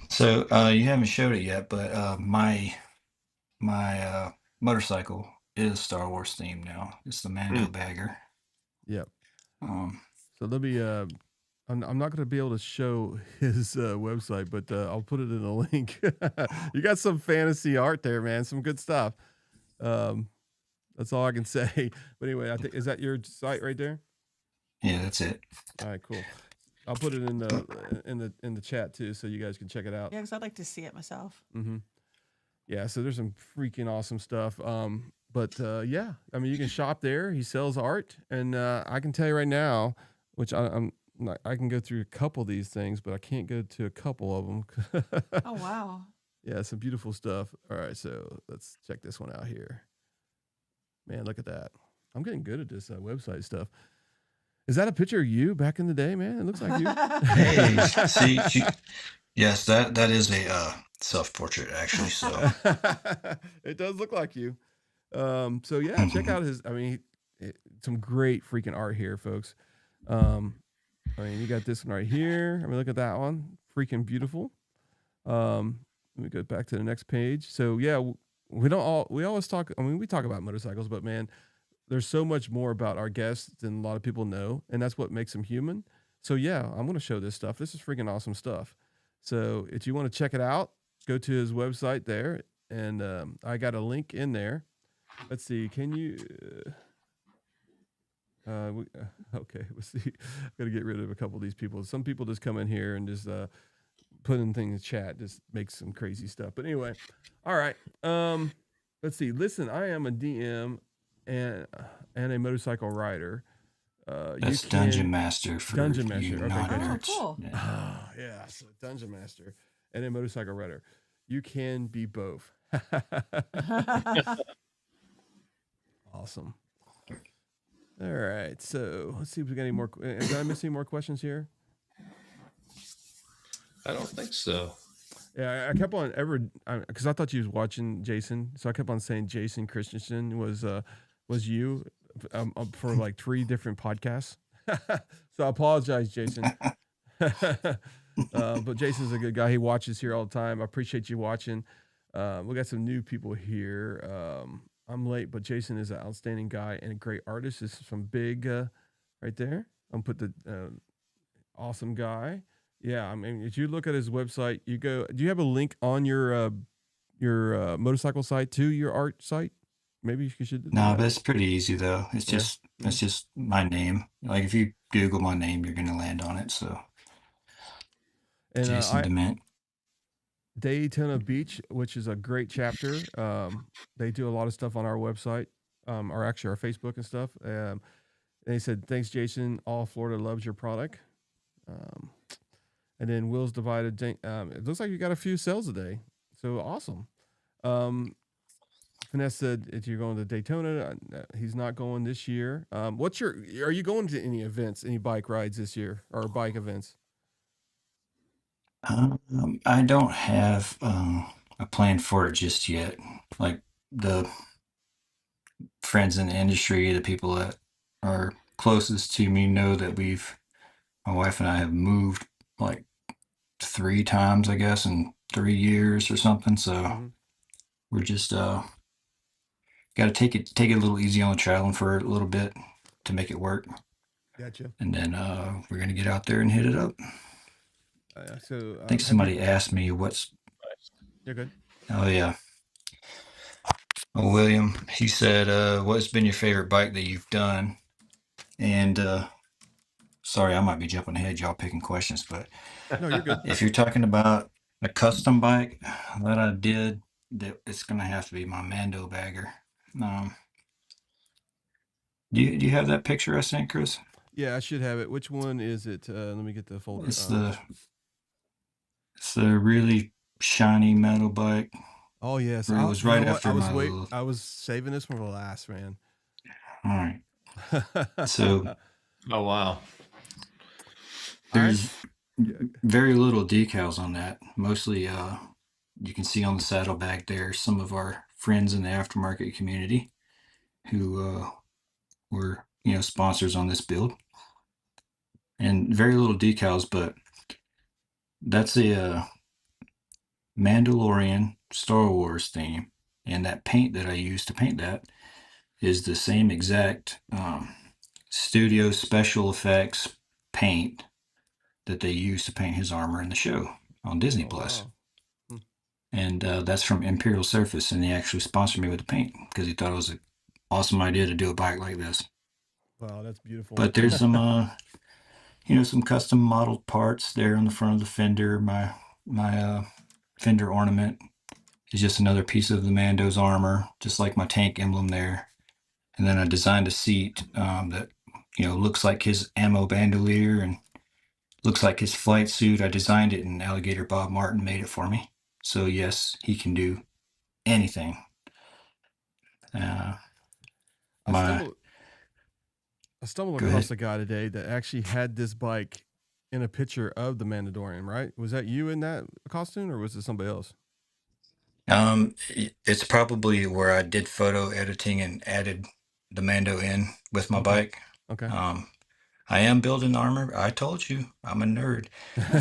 S4: So you haven't showed it yet, but my motorcycle is Star Wars themed now. It's the Mando bagger.
S2: Yep. So there'll be I'm not going to be able to show his website, but I'll put it in a link. You got some fantasy art there, man. Some good stuff. That's all I can say. But anyway, I think is that your site right there?
S4: Yeah, that's it.
S2: All right, cool. I'll put it in the chat too, so you guys can check it out.
S3: Yeah, because I'd like to see it myself.
S2: Mm-hmm. Yeah, so there's some freaking awesome stuff. But yeah, I mean, you can shop there. He sells art, and I can tell you right now, which I can go through a couple of these things, but I can't go to a couple of them.
S3: Oh wow!
S2: Yeah, some beautiful stuff. All right, so let's check this one out here. Man, look at that! I'm getting good at this website stuff. Is that a picture of you back in the day, man? It looks like you.
S4: Hey, see, yes, that is a self-portrait, actually. So
S2: it does look like you. So yeah, check out his. I mean, some great freaking art here, folks. I mean, you got this one right here. I mean, look at that one, freaking beautiful. Let me go back to the next page. So yeah, we always talk. I mean, we talk about motorcycles, but man, there's so much more about our guests than a lot of people know, and that's what makes them human. So yeah, I'm going to show this stuff. This is freaking awesome stuff. So if you want to check it out, go to his website there, and I got a link in there. Let's see. Can you? Okay. Let's see. I've got to get rid of a couple of these people. Some people just come in here and just put in things in the chat, just make some crazy stuff. But anyway, all right. Let's see. Listen, I am a DM and a motorcycle rider.
S4: That's Dungeon Master for
S2: Dungeon Master. Okay,
S3: oh, cool.
S2: Yeah. So Dungeon Master and a motorcycle rider. You can be both. Awesome. All right. So let's see if we got any more. Did I miss any more questions here?
S1: I don't think so.
S2: Yeah, I kept on because I thought you was watching Jason, so I kept on saying Jason Christensen was you for like 3 different podcasts. So I apologize, Jason. But Jason's a good guy. He watches here all the time. I appreciate you watching. We got some new people here. I'm late, but Jason is an outstanding guy and a great artist. This is from Big right there. I'm put the awesome guy. Yeah, I mean, if you look at his website, you go. Do you have a link on your motorcycle site to your art site? Maybe you should do
S4: No,
S2: that.
S4: but it's pretty easy though.
S2: Yeah.
S4: It's just my name. Like if you Google my name, you're gonna land on it. So
S2: And
S4: Jason
S2: I
S4: Dement.
S2: Daytona Beach, which is a great chapter. They do a lot of stuff on our website, or actually our Facebook and stuff. And they said, "Thanks, Jason. All Florida loves your product." Um, and then Will's Divided. It looks like you got a few sales a day, so awesome. Finesse said, "If you're going to Daytona, he's not going this year. Are you going to any events, any bike rides this year, or bike events?"
S4: I don't have a plan for it just yet. Like the friends in the industry, the people that are closest to me know that my wife and I have moved like 3 times, I guess, in 3 years or something. So
S2: Mm-hmm.
S4: we're just got to take it a little easy on the traveling for a little bit to make it work,
S2: Gotcha.
S4: and then we're gonna get out there and hit it up.
S2: So
S4: I think
S2: have you?
S4: somebody asked me what's.
S2: You're good.
S4: Oh yeah. Oh, William, he said, what's been your favorite bike that you've done? And sorry, I might be jumping ahead, y'all picking questions, but
S2: No, you're good.
S4: if you're talking about a custom bike that I did, that it's gonna have to be my Mando bagger. Um, do you have that picture I sent, Chris?
S2: Yeah, I should have it. Which one is it? Let me get the folder.
S4: It's the really shiny metal bike.
S2: Oh yes,
S4: It was
S2: you know
S4: right
S2: what?
S4: after my.
S2: I was saving this for the last, man.
S4: All right. So
S1: Oh wow.
S4: there's very little decals on that. Mostly, you can see on the saddlebag there some of our friends in the aftermarket community who were sponsors on this build, and very little decals. But that's a Mandalorian Star Wars theme, and that paint that I used to paint that is the same exact studio special effects paint that they used to paint his armor in the show on Disney
S2: Oh
S4: Plus.
S2: wow.
S4: And that's from Imperial Surface, and he actually sponsored me with the paint because he thought it was an awesome idea to do a bike like this.
S2: Wow, that's beautiful.
S4: But there's some some custom modeled parts there on the front of the fender. My fender ornament is just another piece of the Mando's armor, just like my tank emblem there. And then I designed a seat that looks like his ammo bandolier and looks like his flight suit. I designed it, and Alligator Bob Martin made it for me. So yes, he can do anything.
S2: I
S4: My
S2: stumbled
S4: Go
S2: across
S4: ahead.
S2: a guy today that actually had this bike in a picture of the Mandalorian. Right? Was that you in that costume, or was it somebody else?
S4: It's probably where I did photo editing and added the Mando in with my
S2: Okay.
S4: bike.
S2: Okay.
S4: I am building armor. I told you, I'm a nerd.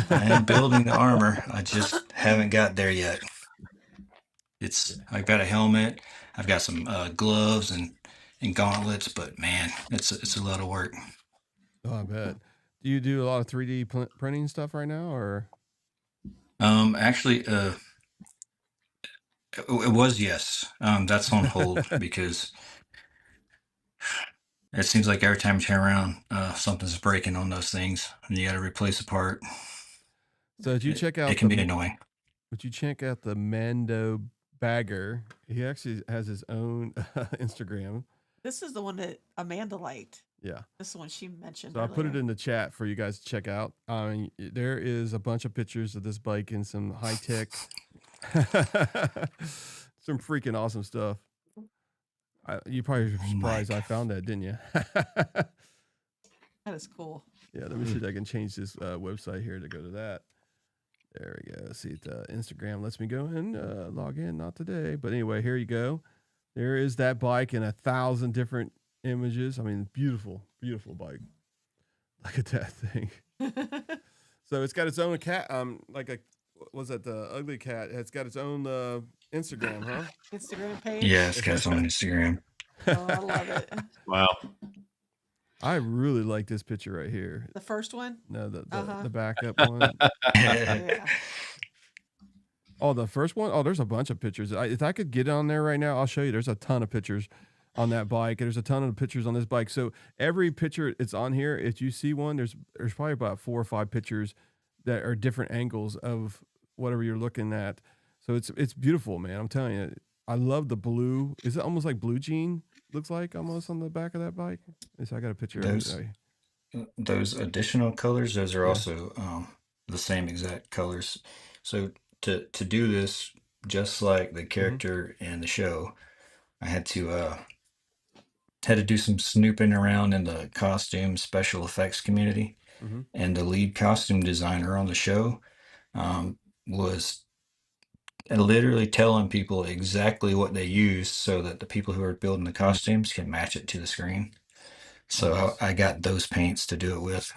S4: I am building the armor. I just haven't got there yet. I've got a helmet. I've got some gloves and gauntlets, but man, it's a lot of work.
S2: Oh, I bet. Do you do a lot of 3D printing stuff right now, or?
S4: Actually, it was yes. That's on hold because it seems like every time you turn around, something's breaking on those things, and you got to replace a part.
S2: So did you check
S4: It
S2: out
S4: can be annoying.
S2: Would you check out the Mando Bagger? He actually has his own Instagram.
S3: This is the one that Amanda liked.
S2: Yeah.
S3: This is the one she mentioned.
S2: So I put it in the chat for you guys to check out. There is a bunch of pictures of this bike and some high tech, some freaking awesome stuff. You probably were surprised I found that, didn't you?
S3: That is cool.
S2: Yeah, let me see if I can change this website here to go to that. There we go. See if Instagram lets me go in, log in. Not today, but anyway, here you go. There is that bike in 1,000 different images. I mean, beautiful, beautiful bike. Look at that thing. So it's got its own cat, like a, what was that, the ugly cat? It's got its own Instagram, huh?
S3: Instagram page.
S4: Yeah, it's got some on Instagram.
S3: Oh, I love it.
S1: Wow.
S2: I really like this picture right here.
S3: The first one?
S2: No,
S3: Uh-huh.
S2: the backup one.
S3: Yeah.
S2: Oh, the first one? Oh, there's a bunch of pictures. If I could get on there right now, I'll show you. There's a ton of pictures on that bike. There's a ton of pictures on this bike. So every picture it's on here, if you see one, there's probably about 4 or 5 pictures that are different angles of whatever you're looking at. So it's beautiful, man. I'm telling you. I love the blue. Is it almost like blue jean? Looks like almost on the back of that bike. So I got a picture
S4: Those additional colors, those are
S2: Yeah.
S4: also the same exact colors. So to do this, just like the character in the show, I had to do some snooping around in the costume special effects community, and the lead costume designer on the show was literally telling people exactly what they used so that the people who are building the costumes can match it to the screen. So
S2: Nice.
S4: I got those paints to do it with.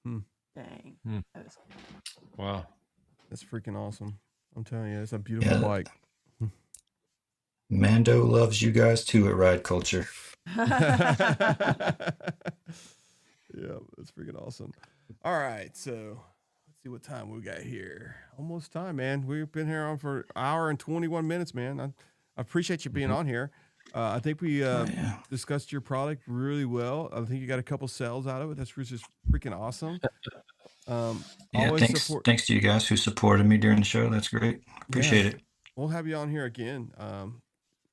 S3: Dang. That is cool.
S1: Wow.
S2: That's freaking awesome. I'm telling you, it's a beautiful bike.
S4: Mando loves you guys too at Ride Culture.
S2: Yeah, that's freaking awesome. All right, so let's see what time we got here. Almost time, man. We've been here on for an hour and 21 minutes, man. I appreciate you being on here. I think we discussed your product really well. I think you got a couple sales out of it. That's just freaking awesome.
S4: Thanks to you guys who supported me during the show. That's great. Appreciate it.
S2: We'll have you on here again,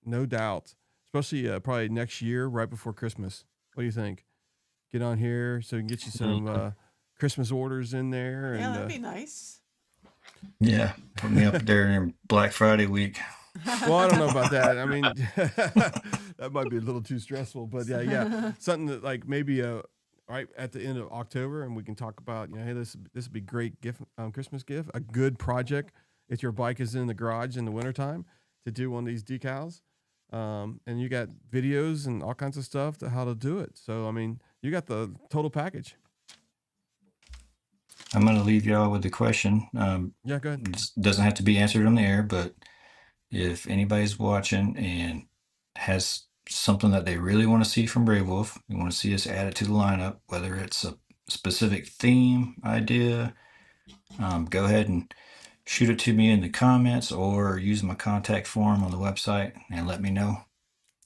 S2: no doubt. Especially probably next year, right before Christmas. What do you think? Get on here so we can get you some Christmas orders in there.
S3: Yeah,
S2: and,
S3: that'd be nice.
S4: Yeah, put me up there in Black Friday week.
S2: Well, I don't know about that. I mean, that might be a little too stressful, but yeah, something that like maybe right at the end of October, and we can talk about, hey, this would be great gift, Christmas gift, a good project if your bike is in the garage in the wintertime to do one of these decals. And you got videos and all kinds of stuff to how to do it. So I mean, you got the total package.
S4: I'm going to leave y'all with the question.
S2: Yeah, go ahead.
S4: It doesn't have to be answered on the air, but if anybody's watching and has something that they really want to see from Brave Wolf, you want to see us add it to the lineup, whether it's a specific theme idea, go ahead and shoot it to me in the comments or use my contact form on the website and let me know.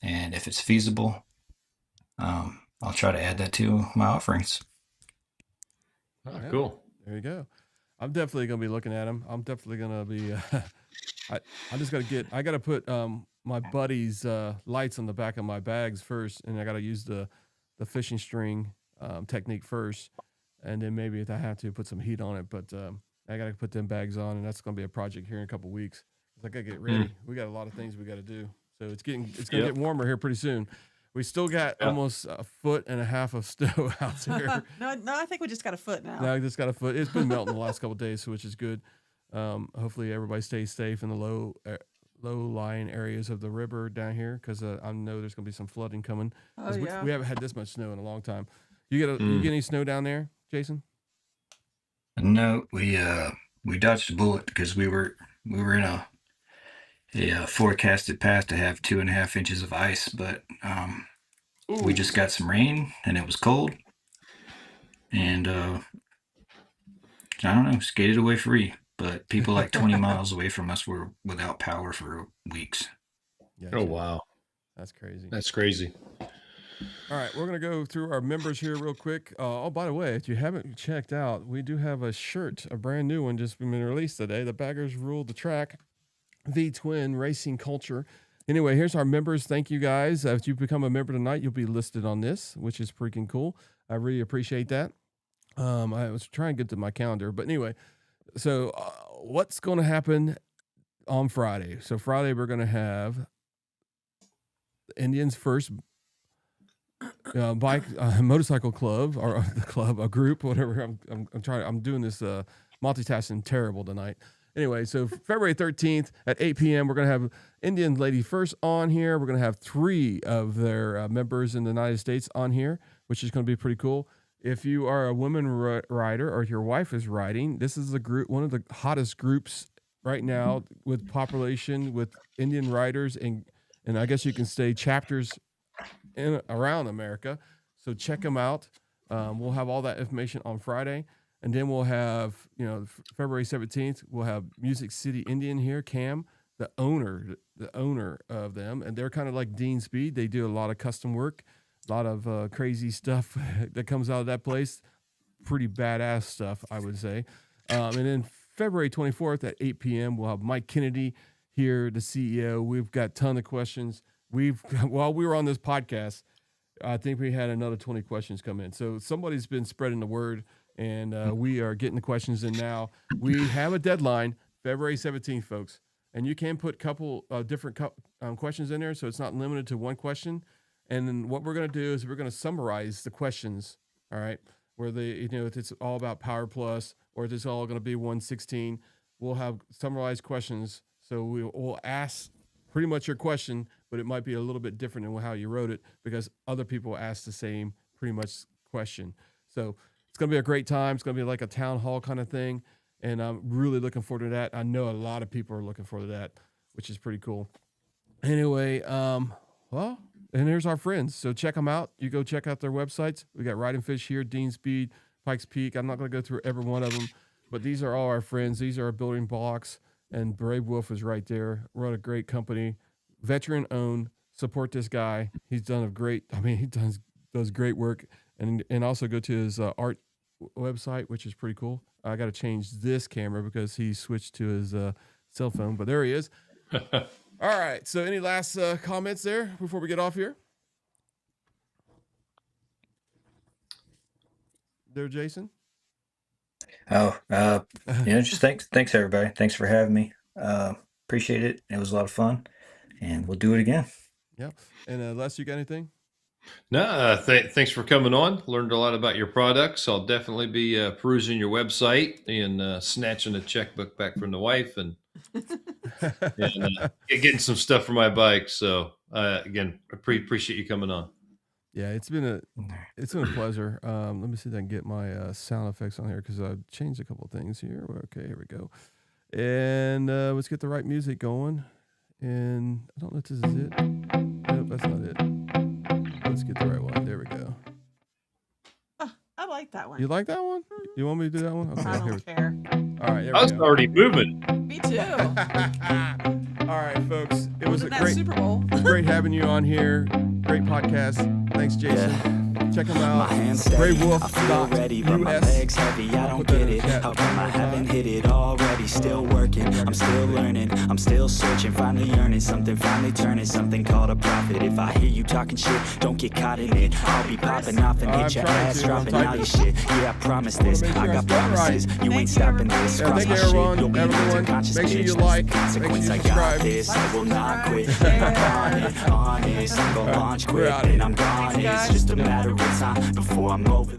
S4: And if it's feasible, I'll try to add that to my offerings.
S1: Oh, cool.
S2: There you go. I'm definitely going to be looking at them. I'm definitely going to be, I just got to I got to put my buddy's lights on the back of my bags first. And I got to use the fishing string technique first. And then maybe if I have to put some heat on it, but I got to put them bags on, and that's going to be a project here in a couple of weeks. I got to get ready. We got a lot of things we got to do. So it's going to get warmer here pretty soon. We still got almost 1.5 feet of snow out there.
S3: No, I think we just got a foot now.
S2: No, just got a foot. It's been melting the last couple of days, which is good. Hopefully everybody stays safe in the low-lying areas of the river down here, because I know there's going to be some flooding coming.
S3: Oh, yeah.
S2: We haven't had this much snow in a long time. You get any snow down there, Jason?
S4: No, we dodged a bullet because we were in a forecasted path to have 2.5 inches of ice, but we just got some rain and it was cold, and I don't know, skated away free. But people like 20 miles away from us were without power for weeks.
S2: Yeah,
S1: oh wow,
S2: that's crazy.
S1: That's crazy.
S2: All right, we're going to go through our members here real quick. Oh, by the way, if you haven't checked out, we do have a shirt, a brand new one, just been released today. The Baggers Rule the Track, V-Twin Racing Culture. Anyway, here's our members. Thank you, guys. If you become a member tonight, you'll be listed on this, which is freaking cool. I really appreciate that. I was trying to get to my calendar, but anyway, so what's going to happen on Friday? So Friday, we're going to have the Indians' first bike motorcycle club, or the club, a group, whatever. I'm doing this multitasking terrible tonight. Anyway, so February 13th at 8 p.m., we're going to have Indian Lady First on here. We're going to have 3 of their members in the United States on here, which is going to be pretty cool. If you are a woman rider or if your wife is riding, this is a group, one of the hottest groups right now with population with Indian riders and I guess you can say chapters in around America. So check them out. We'll have all that information on Friday, and then we'll have February 17th. We'll have Music City Indian here, Cam, the owner of them, and they're kind of like Dean Speed. They do a lot of custom work, a lot of crazy stuff that comes out of that place. Pretty badass stuff, I would say. And then February 24th at 8 p.m. we'll have Mike Kennedy here, the CEO. We've got a ton of questions. While we were on this podcast, I think we had another 20 questions come in. So somebody's been spreading the word, and we are getting the questions in now. We have a deadline, February 17th, folks. And you can put a couple different questions in there, so it's not limited to one question. And then what we're going to do is we're going to summarize the questions, all right, where if it's all about Power Plus or if it's all going to be 116, we'll have summarized questions. So we'll ask pretty much your question, but it might be a little bit different than how you wrote it because other people ask the same pretty much question. So it's going to be a great time. It's going to be like a town hall kind of thing. And I'm really looking forward to that. I know a lot of people are looking forward to that, which is pretty cool. Anyway, well, and here's our friends. So check them out. You go check out their websites. We got Riding Fish here, Dean Speed, Pikes Peak. I'm not going to go through every one of them, but these are all our friends. These are our building blocks. And Brave Wolf is right there. We're a great company, veteran owned. Support this guy. He's done he does great work. And also go to his art website, which is pretty cool. I got to change this camera because he switched to his cell phone, but there he is. All right. So any last comments there before we get off here? There, Jason?
S4: Just thanks everybody. Thanks for having me. Appreciate it. It was a lot of fun, and we'll do it again.
S2: Yeah. And Les, you got anything?
S1: No, thanks for coming on. Learned a lot about your products. I'll definitely be perusing your website and snatching a checkbook back from the wife and getting some stuff for my bike. So again, appreciate you coming on.
S2: Yeah, it's been a pleasure. Let me see if I can get my sound effects on here because I've changed a couple of things here. Okay, here we go. And let's get the right music going. And I don't know if this is it. Nope, that's not it. Let's get the right one. There we go.
S3: I like that one.
S2: You like that one? You want me to do that one? Okay,
S3: I don't care.
S2: All right,
S1: I was already moving.
S3: Me too.
S2: All right, folks. It was a
S3: that
S2: great
S3: Super Bowl.
S2: great having you on here. Great podcast. Thanks, Jason.
S5: Yeah.
S2: Check them out.
S5: My hands steady,
S2: Brave Wolf.
S5: I feel ready, but my legs heavy. I don't get it. How come I haven't hit it already? Still working, I'm still learning, I'm still searching, finally earning something, finally turning something called a profit. If I hear you talking shit, don't get caught in it. I'll be popping off and hit your ass, dropping all your shit. Yeah, I promise this. I got promises. You ain't stopping this. Cross my shit, you'll be losing conscious.
S2: Make sure you like, make sure you
S5: I got
S2: subscribe.
S5: this. I will not quit. I'm on it, honest. I'm gonna launch quick, and I'm gone. It's just a matter of time before I'm over.